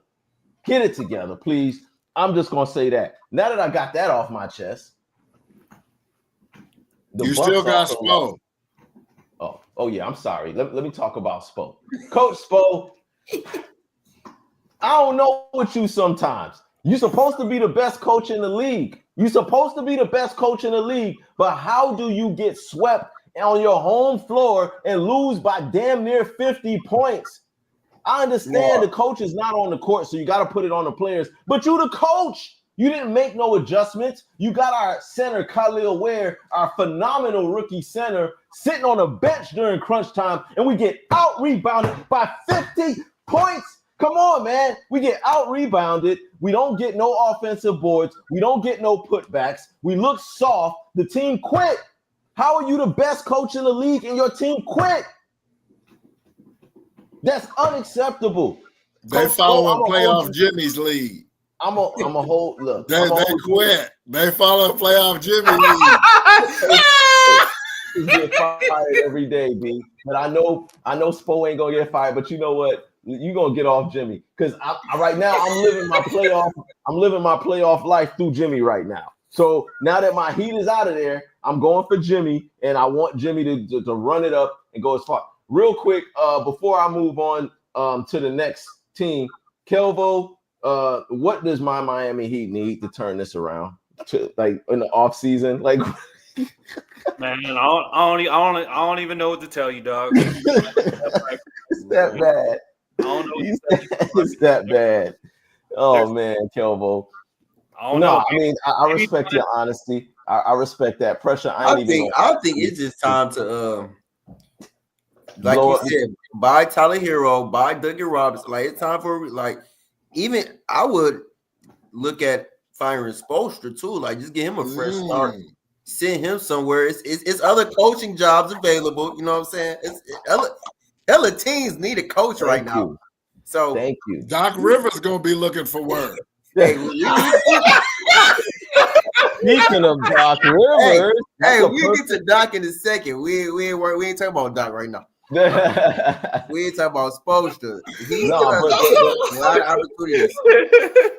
Get it together, please. I'm just going to say that. Now that I got that off my chest. You still got Spo. Oh, yeah, I'm sorry. Let me talk about Spo. Coach Spo, I don't know with you sometimes. You're supposed to be the best coach in the league. You're supposed to be the best coach in the league, but how do you get swept on your home floor and lose by damn near 50 points? I understand the coach is not on the court, so you got to put it on the players. But you the coach. You didn't make no adjustments. You got our center, Khalil Ware, our phenomenal rookie center, sitting on a bench during crunch time, and we get out-rebounded by 50 points. Come on, man. We get out-rebounded. We don't get no offensive boards. We don't get no putbacks. We look soft. The team quit. How are you the best coach in the league and your team quit? That's unacceptable. They follow playoff Jimmy's lead. I'm a whole look. They quit. They follow playoff Jimmy lead. Get fired every day, B. But I know Spo ain't gonna get fired. But you know what? You gonna get off Jimmy because right now I'm living my playoff life through Jimmy right now. So now that my heat is out of there, I'm going for Jimmy, and I want Jimmy to run it up and go as far. Real quick, before I move on to the next team, Kelvo, what does my Miami Heat need to turn this around? Like in the off season, like man, I don't even know what to tell you, dog. It's that bad. I don't know. It's that bad. Oh man, Kelvo. I mean, I respect your honesty. I respect that pressure. I think it's just time to like you said, buy Tyler Hero, buy Duncan Robinson. Like it's time for even I would look at firing Spoelstra too. Like just give him a fresh start, send him somewhere. It's other coaching jobs available. You know what I'm saying? Other teams need a coach right now. So thank you. Doc Rivers gonna be looking for work. Hey, speaking of Doc Rivers, we'll get to Doc in a second. We ain't talking about Doc right now. We ain't talking about Spoelstra.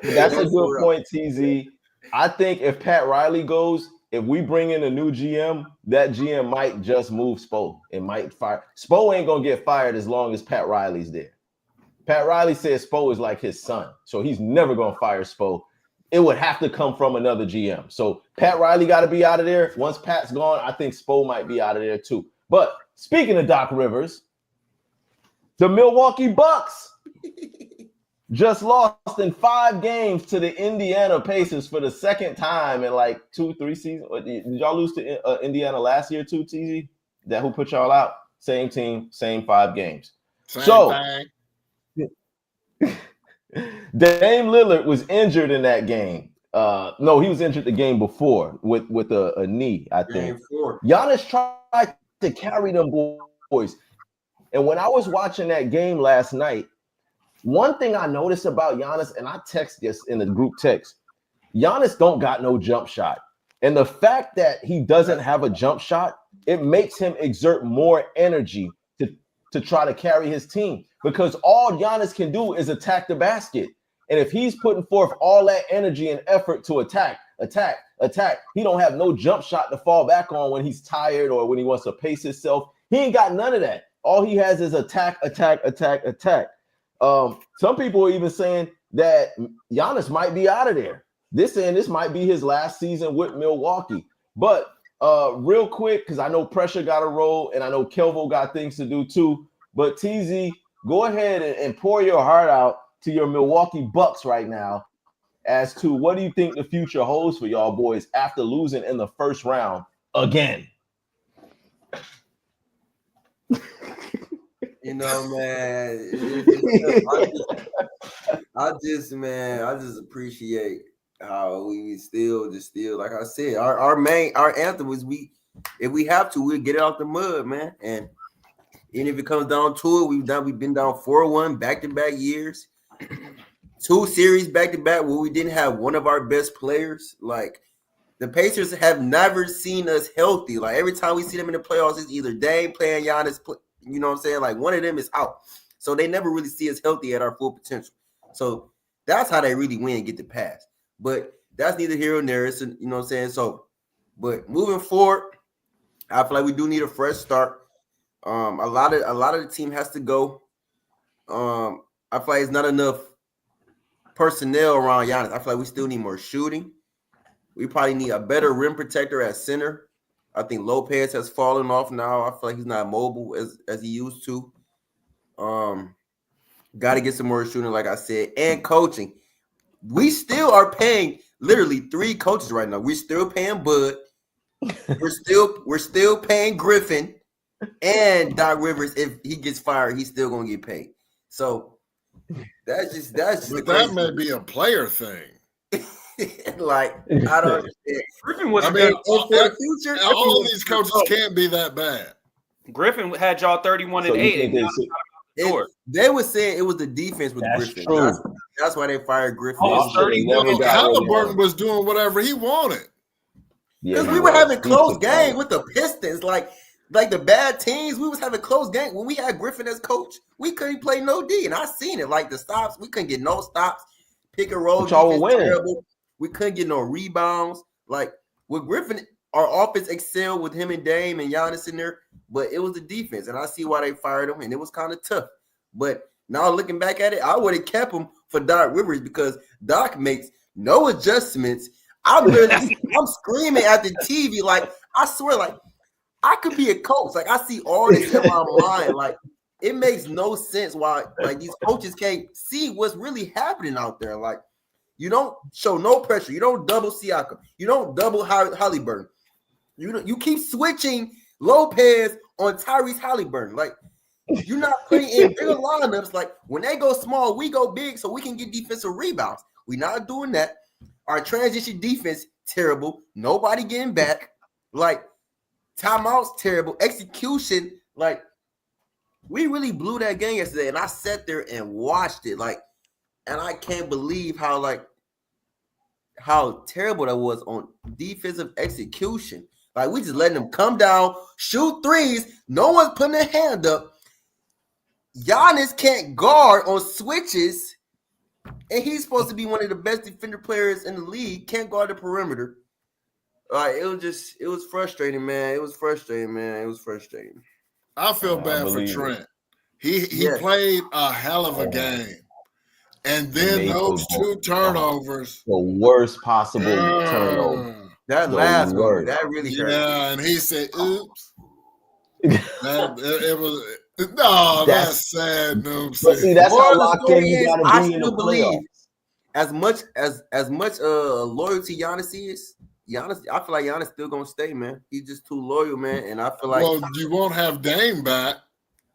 That's a good point, TZ. I think if Pat Riley goes, if we bring in a new GM, that GM might just move Spo. It might fire. Spo ain't gonna get fired as long as Pat Riley's there. Pat Riley says Spo is like his son, so he's never gonna fire Spo. It would have to come from another GM. So Pat Riley got to be out of there. Once Pat's gone, I think Spo might be out of there too. But speaking of Doc Rivers, the Milwaukee Bucks just lost in 5 games to the Indiana Pacers for the second time in like 2-3 seasons. Did y'all lose to Indiana last year too, TZ? That who put y'all out? Same team, same 5 games. Same thing. Dame Lillard was injured in that game. No, he was injured the game before with a knee, I think. Giannis tried to carry them boys. And when I was watching that game last night, one thing I noticed about Giannis, and I text this in the group text, Giannis don't got no jump shot. And the fact that he doesn't have a jump shot, it makes him exert more energy to try to carry his team, because all Giannis can do is attack the basket. And if he's putting forth all that energy and effort to attack, he don't have no jump shot to fall back on when he's tired or when he wants to pace himself. He ain't got none of that. All he has is attack. Some people are even saying that Giannis might be out of there. This might be his last season with Milwaukee. But real quick, because I know Pressure got to roll and I know Kelvo got things to do too. But TZ, go ahead and pour your heart out to your Milwaukee Bucks right now as to what do you think the future holds for y'all boys after losing in the first round again? You know, man, I just appreciate how we still like I said, our anthem is if we have to, we'll get it out the mud, man. And if it comes down to it, we've been down 4-1 back-to-back years, 2 series back-to-back where we didn't have one of our best players. Like, the Pacers have never seen us healthy. Like, every time we see them in the playoffs, it's either Dame playing, Giannis, you know what I'm saying? Like, one of them is out. So they never really see us healthy at our full potential. So that's how they really win and get the pass. But that's neither here nor there. It's, you know what I'm saying? So, but moving forward, I feel like we do need a fresh start. A lot of the team has to go. I feel like it's not enough personnel around Giannis. I feel like we still need more shooting. We probably need a better rim protector at center. I think Lopez has fallen off now. I feel like he's not mobile as he used to. Got to get some more shooting, like I said, and coaching. We still are paying literally 3 coaches right now. We're still paying Bud. We're still paying Griffin and Doc Rivers. If he gets fired, he's still gonna get paid. So that's just. But that may be a player thing. Like, I don't understand. Griffin was. For the future, all of these coaches can't be that bad. Griffin had y'all 31-8. They were saying it was the defense with Griffin. That's why they fired Griffin. Halliburton was doing whatever he wanted. Because we were having close games with the Pistons, like the bad teams. We was having close games when we had Griffin as coach. We couldn't play no D, and I seen it. Like the stops, we couldn't get no stops. Pick and roll, terrible. We couldn't get no rebounds. Like with Griffin, our offense excelled with him and Dame and Giannis in there, but it was the defense, and I see why they fired him, and it was kind of tough. But now looking back at it, I would have kept him for Doc Rivers because Doc makes no adjustments. I'm screaming at the TV, like I swear, like I could be a coach. Like I see all this in my mind. Like it makes no sense why like these coaches can't see what's really happening out there. Like you don't show no pressure. You don't double Siakam. You don't double Halliburton. You keep switching Lopez on Tyrese Halliburton. Like you're not putting in bigger lineups. Like when they go small, we go big so we can get defensive rebounds. We're not doing that. Our transition defense, terrible. Nobody getting back. Like, timeouts, terrible. Execution, like, we really blew that game yesterday. And I sat there and watched it. Like, and I can't believe how terrible that was on defensive execution. Like, we just letting them come down, shoot threes. No one's putting their hand up. Giannis can't guard on switches. And he's supposed to be one of the best defender players in the league. Can't guard the perimeter. It was frustrating, man. It was frustrating. I feel bad for Trent. He played a hell of a game. And then those 2 turnovers. The worst possible turnover. That last one, that really hurt. Yeah, and he said, oops. It was that's sad, Noob. But see, that's how locked in you gotta be in the playoffs. As much loyalty Giannis is, I feel like Giannis still gonna stay, man. He's just too loyal, man. And I feel like you won't have Dame back.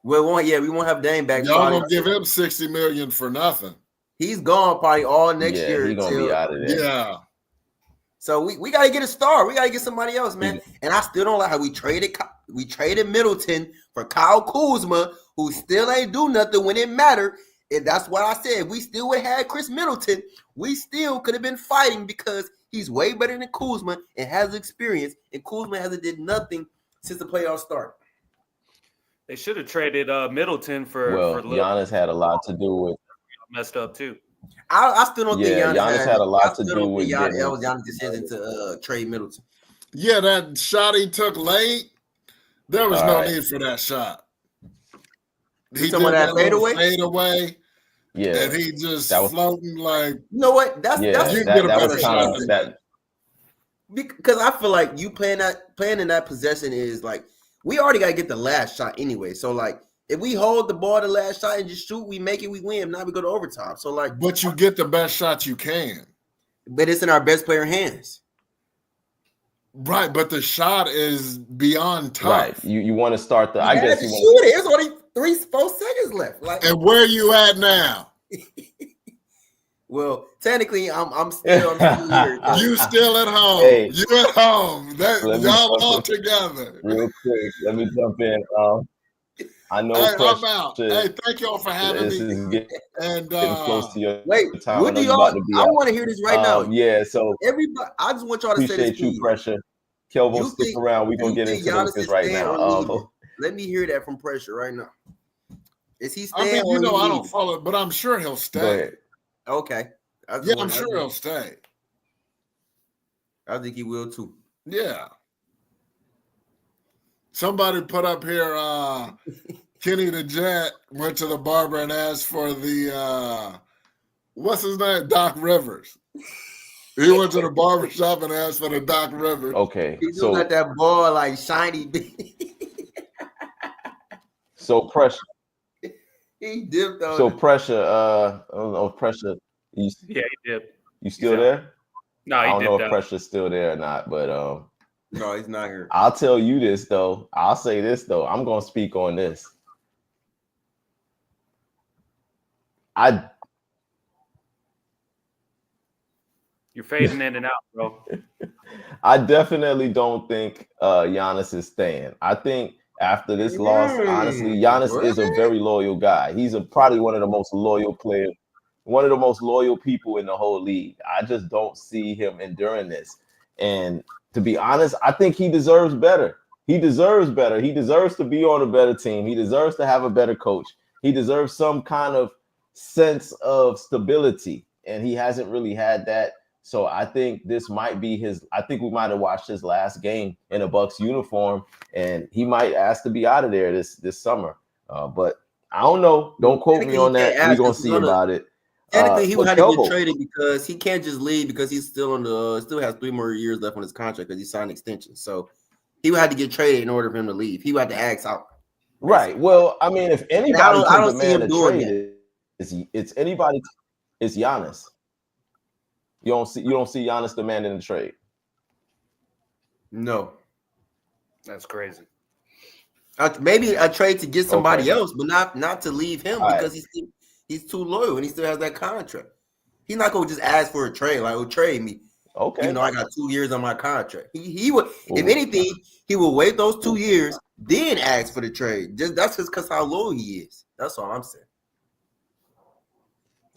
We won't have Dame back. Y'all gonna give him $60 million for nothing. He's gone probably all next year. He's gonna be out of there. Yeah. So we gotta get a star. We gotta get somebody else, man. And I still don't like how we traded Middleton for Kyle Kuzma, who still ain't do nothing when it mattered. And that's what I said. If we still would have had Chris Middleton, we still could have been fighting because he's way better than Kuzma and has experience. And Kuzma hasn't did nothing since the playoffs started. They should have traded Middleton for. Giannis had a lot to do with. Messed up too. I still don't think Giannis had a lot to do with that was Giannis' decision to trade Middleton. Yeah, that shot he took late, there was no need for that shot. He did that fadeaway. Yeah, and he just floating like. You know what? That's you get a better shot than that. Because I feel like you playing in that possession is like we already gotta get the last shot anyway. So like. If we hold the ball the last shot and just shoot, we make it, we win. Now we go to overtime. So like, but you get the best shot you can. But it's in our best player hands. Right, but the shot is beyond tough. Right, you want to start the. I guess you shoot it. There's only 4 seconds left. Like, and where you at now? Well, technically, I'm still here. You still at home? Hey, you at home? Y'all all together. Real quick, let me jump in. I know. I'm out. Hey, thank y'all for having me. And close to your time. What do y'all? I want to hear this right now. Yeah, so everybody, I just want y'all to say this. Appreciate you, Pressure. Kelvin, stick around. We're gonna get into this right now. Let me hear that from Pressure right now. Is he staying? I mean, I don't follow it, but I'm sure he'll stay. Okay. I'm sure he'll stay. I think he will too. Yeah. Somebody put up here, Kenny the Jet went to the barber and asked for the, what's his name? Doc Rivers. He went to the barber shop and asked for the Doc Rivers. Okay. He so got that ball like shiny. So Pressure. He dipped on So Pressure, I don't know if Pressure. Yeah, he dipped. You still there? No, I don't know if Pressure's still there or not, but no, he's not here. I'll tell you this though. I'll say this though. I'm gonna speak on this. You're fading in and out, bro. I definitely don't think Giannis is staying. I think after this loss, honestly, Giannis is a very loyal guy. He's probably one of the most loyal players, one of the most loyal people in the whole league. I just don't see him enduring this. And to be honest, I think he deserves better. He deserves better. He deserves to be on a better team. He deserves to have a better coach. He deserves some kind of sense of stability, and he hasn't really had that. So I think this might be I think we might have watched his last game in a Bucks uniform, and he might ask to be out of there this summer. But I don't know. Don't quote me on that. We're going to see about it. Technically, he would have to get traded because he can't just leave because he's still still has 3 more years left on his contract because he signed an extension. So he would have to get traded in order for him to leave. He would have to ask out. Right. Well, I mean, if anybody can demand a trade, it's anybody. It's Giannis. You don't see Giannis demanding a trade. No, that's crazy. Maybe a trade to get somebody else, but not to leave him because he's too loyal and he still has that contract. He's not gonna just ask for a trade like, trade me. Okay. Even though I got 2 years on my contract, he would. If anything, he will wait those 2 years, then ask for the trade. That's just because how loyal he is. That's all I'm saying.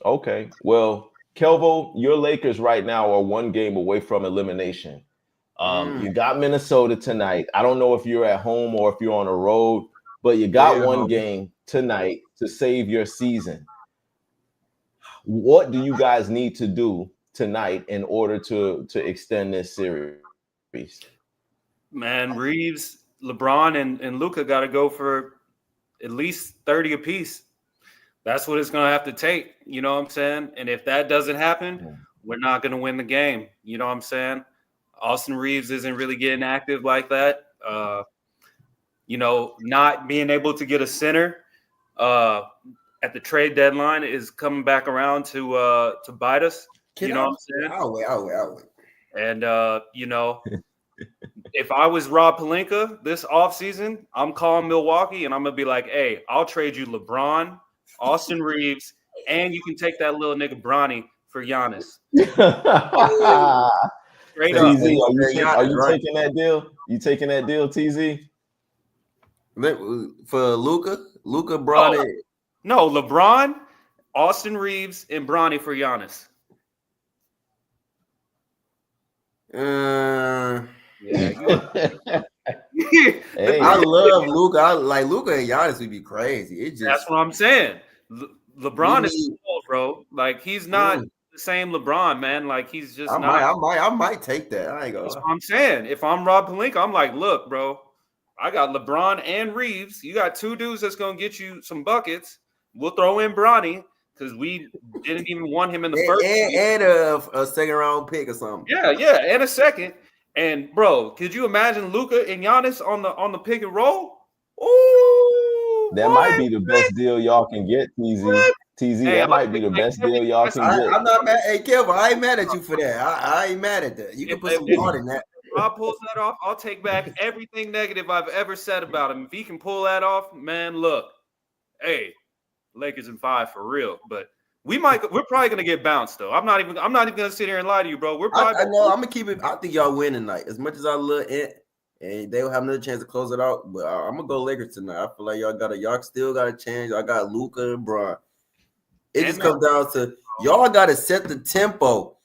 Okay. Well, Kelvo, your Lakers right now are 1 game away from elimination. You got Minnesota tonight. I don't know if you're at home or if you're on the road, but you got 1 game tonight to save your season. What do you guys need to do tonight in order to extend this series? Man, Reeves, LeBron, and Luka got to go for at least 30 apiece. That's what it's going to have to take. You know what I'm saying? And if that doesn't happen, we're not going to win the game. You know what I'm saying? Austin Reeves isn't really getting active like that. Not being able to get a center at the trade deadline is coming back around to bite us. What I'm saying? I'll wait. And, if I was Rob Pelinka this offseason, I'm calling Milwaukee and I'm going to be like, hey, I'll trade you LeBron, Austin Reeves, and you can take that little nigga Bronny for Giannis. Straight up. TZ, are you taking that deal? You taking that deal, TZ? For Luka, Bronny? No, LeBron, Austin Reeves, and Bronny for Giannis. Hey. I love Luka. I like Luka and Giannis would be crazy. That's what I'm saying. LeBron is cool, bro. Like he's not the same LeBron, man. Like he's just I might take that. I ain't gonna. That's what I'm saying. If I'm Rob Pelinka, I'm like, look, bro, I got LeBron and Reeves. You got two dudes that's gonna get you some buckets. We'll throw in Bronny because we didn't even want him in the first and a second round pick or something. Yeah, and a second. And bro, could you imagine Luka and Giannis on the pick and roll? Ooh, that might be the best deal y'all can get, TZ. That might be the best deal y'all can get. I'm not mad. Hey, Kevin, I ain't mad at you for that. I ain't mad at that. You can put some thought in that. If Rob pulls that off, I'll take back everything negative I've ever said about him. If he can pull that off, man, look, hey, Lakers in 5 for real. But we're probably gonna get bounced though. I'm not even gonna sit here and lie to you, bro. We're probably. I know. I'm gonna keep it. I think y'all win tonight. As much as I love it, and they will have another chance to close it out. But I'm gonna go Lakers tonight. I feel like y'all still got a chance. Y'all got Luka and Bron. It just comes down to y'all got to set the tempo.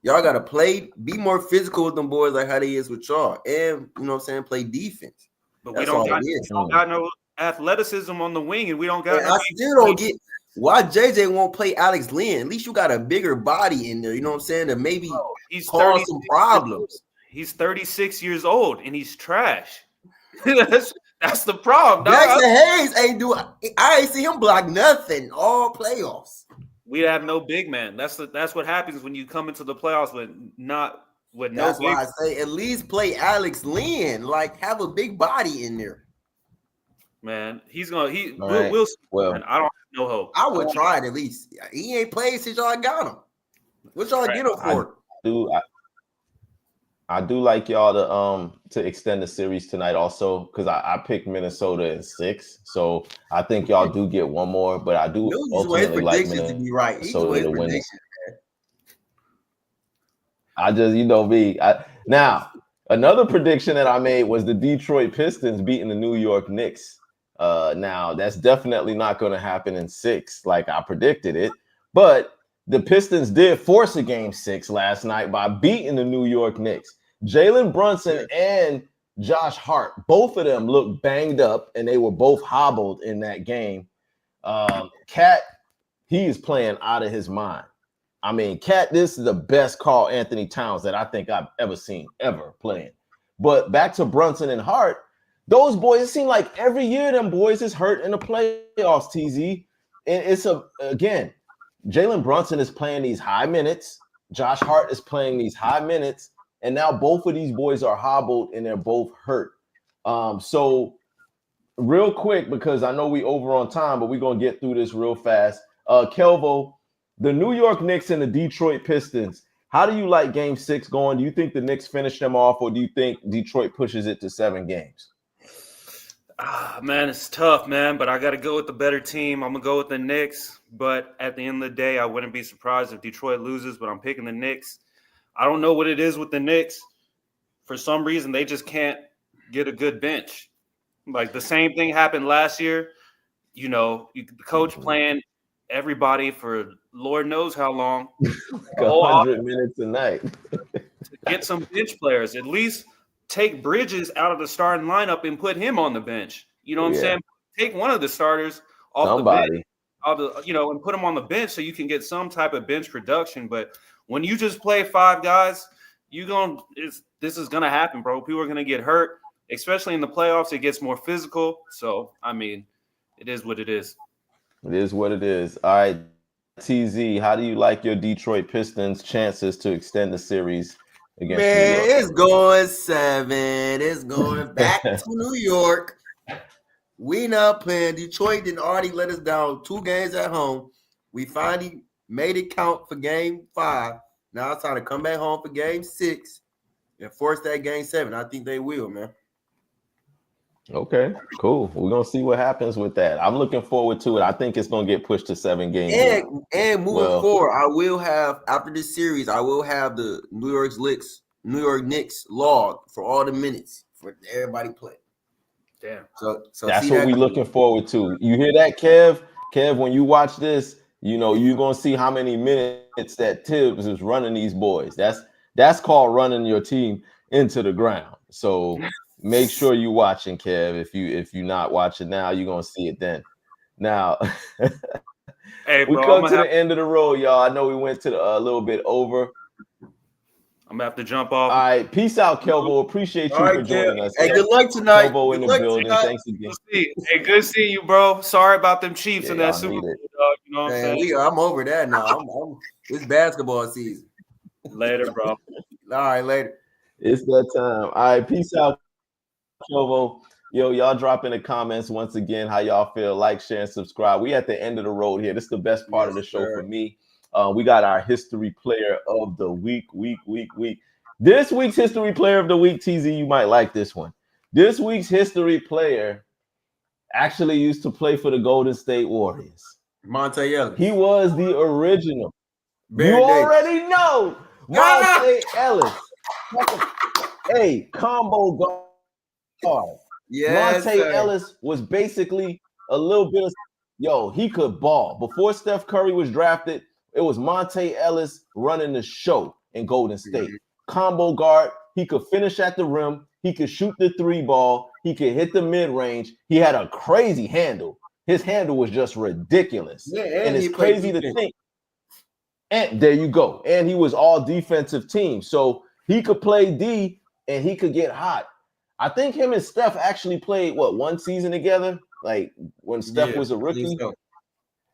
Y'all got to be more physical with them boys like how they is with y'all, and you know what I'm saying, play defense. But we don't got no athleticism on the wing, and we don't got. I still don't get why JJ won't play Alex Lynn. At least you got a bigger body in there. You know what I'm saying? To maybe cause some problems. He's 36 years old and he's trash. That's the problem. Jackson Hayes ain't do. I ain't see him block nothing all playoffs. We have no big man. That's what happens when you come into the playoffs with no. That's why I say at least play Alex Lynn. Like have a big body in there. Man, we'll see. Man. I don't have no hope. I would try it at least. He ain't played since y'all got him. What y'all get him for? I do like y'all to extend the series tonight also because I picked Minnesota in 6. So I think y'all do get one more, but I do ultimately like Minnesota to be right. to win it. I just, me. Now, another prediction that I made was the Detroit Pistons beating the New York Knicks. Now, that's definitely not going to happen in 6 like I predicted it, but the Pistons did force a game 6 last night by beating the New York Knicks. Jalen Brunson and Josh Hart, both of them looked banged up, and they were both hobbled in that game. Cat, he is playing out of his mind. I mean, Cat, this is the best Karl Anthony Towns that I think I've ever seen, ever playing. But back to Brunson and Hart, those boys, it seems like every year them boys is hurt in the playoffs, TZ. And it's again, Jalen Brunson is playing these high minutes. Josh Hart is playing these high minutes. And now both of these boys are hobbled and they're both hurt. So real quick, because I know we over on time, but we're going to get through this real fast. Kelvo, the New York Knicks and the Detroit Pistons, how do you like game 6 going? Do you think the Knicks finish them off, or do you think Detroit pushes it to 7 games? Man, it's tough, man, but I got to go with the better team. I'm going to go with the Knicks, but at the end of the day, I wouldn't be surprised if Detroit loses, but I'm picking the Knicks. I don't know what it is with the Knicks. For some reason, they just can't get a good bench. Like the same thing happened last year. The coach playing everybody for Lord knows how long. 100 minutes a night. To get some bench players, at least take Bridges out of the starting lineup and put him on the bench. You know what I'm saying? Take one of the starters off the bench, and put him on the bench so you can get some type of bench production. But when you just play 5 guys, this is gonna happen, bro. People are gonna get hurt, especially in the playoffs. It gets more physical. So I mean, it is what it is. It is what it is. All right, TZ, how do you like your Detroit Pistons' chances to extend the series against New York? Man, it's going 7. It's going back to New York. We not playing. Detroit didn't already let us down 2 games at home. We finally made it count for game 5. Now it's time to come back home for game 6 and force that game 7. I think they will, man. Okay, cool. We're gonna see what happens with that. I'm looking forward to it. I think it's gonna get pushed to 7 games. And moving forward, I will have after this series, I will have the New York Knicks log for all the minutes for everybody playing. Damn. So that's what we're looking forward to. You hear that, Kev? Kev, when you watch this, you know you're gonna see how many minutes that Tibbs is running these boys. That's called running your team into the ground. So make sure you're watching, Kev. If you're not watching now, you're gonna see it then. Now, hey, we bro, come to the end of the road, y'all. I know we went to a little bit over. I'm gonna have to jump off. All right, peace out, Kelvo. Appreciate you for joining us. Hey, good luck tonight. Kelvo in the building. Thanks again. Hey, good seeing you, bro. Sorry about them Chiefs and that Super Bowl, dog. You know what I'm saying? I'm over that now. It's basketball season. Later, bro. All right, later. It's that time. All right, peace out, Kelvo. Yo, y'all drop in the comments once again how y'all feel. Like, share, and subscribe. We at the end of the road here. This is the best part of the show for me. We got our history player of the week. This week's history player of the week, TZ, you might like this one. This week's history player actually used to play for the Golden State Warriors. Monte Ellis. He was the original. Already know. Monte Ellis. Hey, combo guard. Yes, Monte Ellis was basically a little bit of, he could ball. Before Steph Curry was drafted, it was Monte Ellis running the show in Golden State. Combo guard, he could finish at the rim. He could shoot the 3 ball. He could hit the mid-range. He had a crazy handle. His handle was just ridiculous. Yeah, and it's crazy to think. And there you go. And he was all defensive team. So he could play D and he could get hot. I think him and Steph actually played, 1 season together? Like when Steph was a rookie?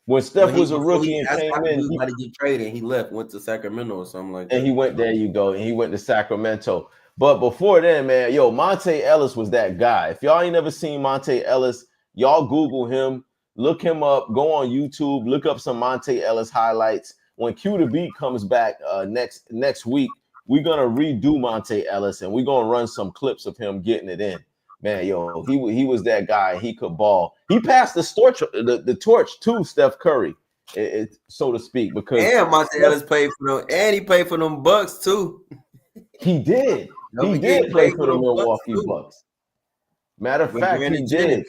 When Steph was a rookie and came in, he had to get traded. He left, went to Sacramento or something like that. And he went, there you go. And he went to Sacramento. But before then, man, Monte Ellis was that guy. If y'all ain't never seen Monte Ellis, y'all Google him, look him up, go on YouTube, look up some Monte Ellis highlights. When Q the Beat comes back next week, we're gonna redo Monte Ellis and we're gonna run some clips of him getting it in. Man, he was that guy. He could ball. He passed the torch to Steph Curry, so to speak. Because Monte Ellis played for them, and he played for them Bucks too. He did. He did play for the Milwaukee Bucks. Matter of fact, he did.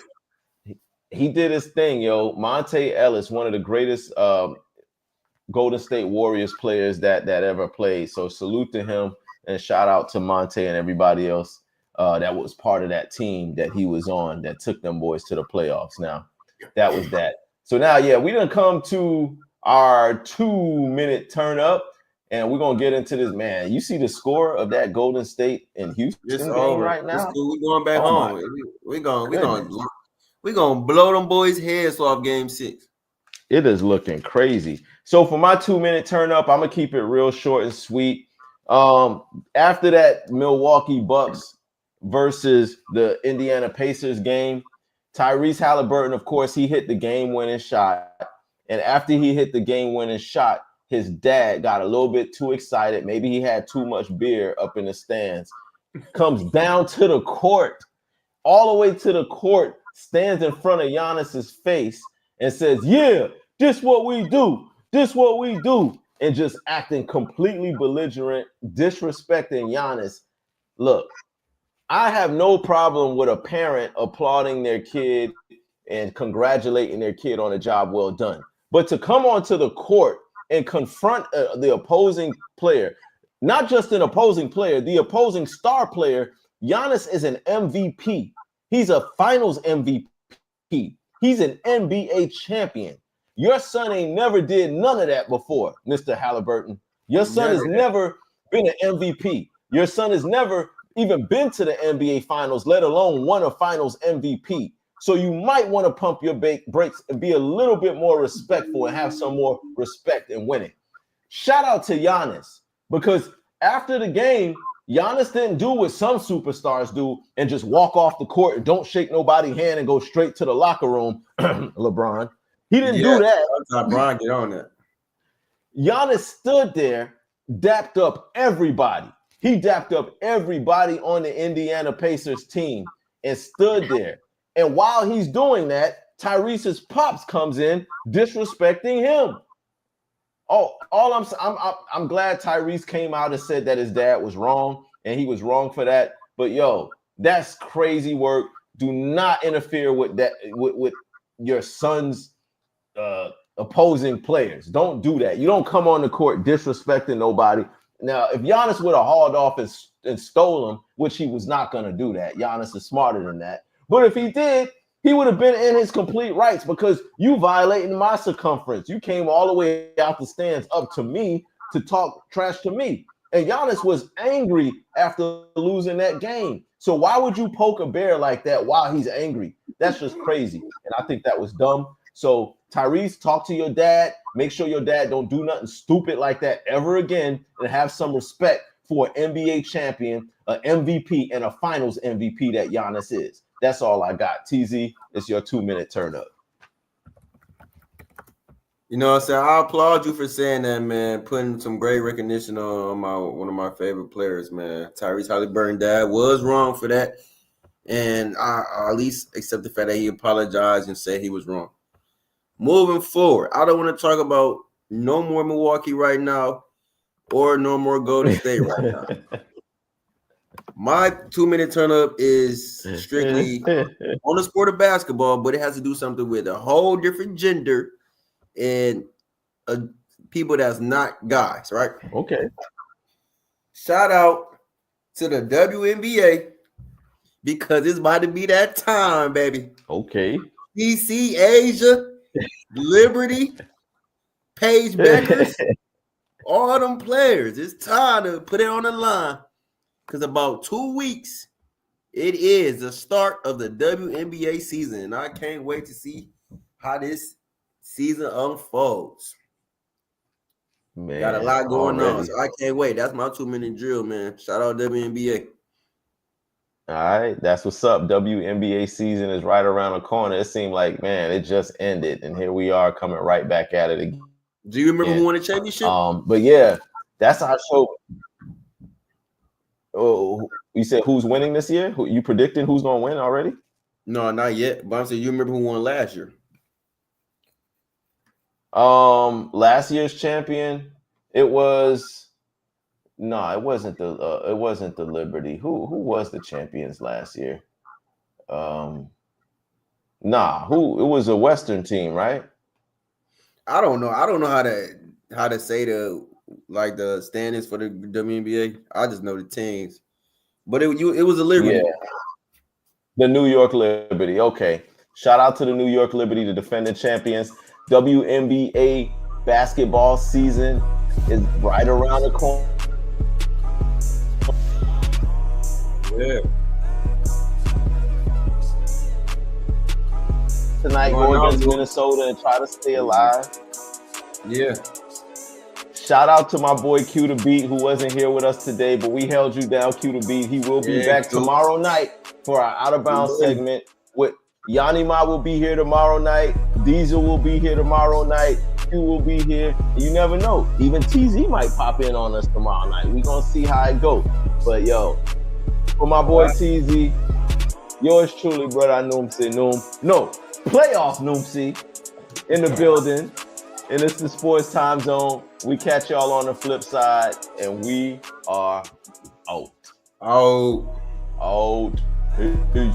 He did his thing, Monte Ellis, one of the greatest Golden State Warriors players that ever played. So salute to him and shout out to Monte and everybody else that was part of that team that he was on that took them boys to the playoffs. Now, that was that. So now, we done come to our 2-minute turn up, and we're gonna get into this. Man, you see the score of that Golden State and Houston game right now? We're going back home. We're gonna blow them boys' heads off game 6. It is looking crazy. So for my 2-minute turn up, I'm gonna keep it real short and sweet. After that Milwaukee Bucks versus the Indiana Pacers game, Tyrese Halliburton, of course, he hit the game-winning shot. And after he hit the game-winning shot, his dad got a little bit too excited. Maybe he had too much beer up in the stands. Comes down to the court, all the way to the court, stands in front of Giannis's face and says, "Yeah, this what we do. This what we do." And just acting completely belligerent, disrespecting Giannis. Look, I have no problem with a parent applauding their kid and congratulating their kid on a job well done. But to come onto the court and confront the opposing player, not just an opposing player, the opposing star player, Giannis is an MVP. He's a finals MVP. He's an NBA champion. Your son ain't never did none of that before, Mr. Halliburton. Your son has never been an MVP. Your son has never even been to the NBA Finals, let alone won a Finals MVP. So you might want to pump your brakes and be a little bit more respectful and have some more respect in winning. Shout out to Giannis, because after the game, Giannis didn't do what some superstars do and just walk off the court and don't shake nobody's hand and go straight to the locker room. LeBron. He didn't do that. LeBron, get on that. Giannis stood there, dapped up everybody. He dapped up everybody on the Indiana Pacers team and stood there. And while he's doing that, Tyrese's pops comes in disrespecting him. Oh, I'm glad Tyrese came out and said that his dad was wrong and he was wrong for that. But yo, that's crazy work. Do not interfere with that with your son's opposing players. Don't do that. You don't come on the court disrespecting nobody. Now, if Giannis would have hauled off and stole him, which he was not going to do that. Giannis is smarter than that. But if he did, he would have been in his complete rights because you violating my circumference. You came all the way out the stands up to me to talk trash to me. And Giannis was angry after losing that game. So why would you poke a bear like that while he's angry? That's just crazy. And I think that was dumb. So Tyrese, talk to your dad. Make sure your dad don't do nothing stupid like that ever again, and have some respect for an NBA champion, an MVP, and a finals MVP that Giannis is. That's all I got. TZ, it's your 2-minute turn up. You know what I'm saying? I applaud you for saying that, man. Putting some great recognition on one of my favorite players, man. Tyrese Halliburton dad was wrong for that. And I at least accept the fact that he apologized and said he was wrong. Moving forward, I don't want to talk about no more Milwaukee right now or no more Golden State right now. My 2-minute turn up is strictly on the sport of basketball, but it has to do something with a whole different gender and people that's not guys, right? Okay. Shout out to the WNBA because it's about to be that time, baby. Okay. DC, Asia, Liberty, Paige Beckers, all them players. It's time to put it on the line. Because about 2 weeks, it is the start of the WNBA season. And I can't wait to see how this season unfolds. Man, got a lot going on. So I can't wait. That's my 2-minute drill, man. Shout out WNBA. All right. That's what's up. WNBA season is right around the corner. It seemed like, man, it just ended. And here we are coming right back at it again. Do you remember who won the championship? But yeah, that's our show. Oh, you said who's winning this year? Who you predicting who's gonna win already? No, not yet. But I'm saying you remember who won last year? Last year's champion, it wasn't the Liberty. Who was the champions last year? It was a Western team, right? I don't know. I don't know how to say the standings for the WNBA. I just know the teams. But it was a Liberty. Yeah. The New York Liberty. Okay. Shout out to the New York Liberty, the defending champions. WNBA basketball season is right around the corner. Yeah. Tonight, go against Minnesota and try to stay alive. Yeah. Shout out to my boy Q the Beat, who wasn't here with us today, but we held you down, Q the Beat. He will be back tomorrow night for our Out of Bounds segment. With Yanni Ma will be here tomorrow night. Diesel will be here tomorrow night. Q will be here. You never know. Even TZ might pop in on us tomorrow night. We're going to see how it goes. But yo, for my boy TZ, yours truly, brother Noomsi Noom. No, playoff Noomsi in the building. And it's the Sports Time Zone. We catch y'all on the flip side, and we are out. Out. Out. Peace.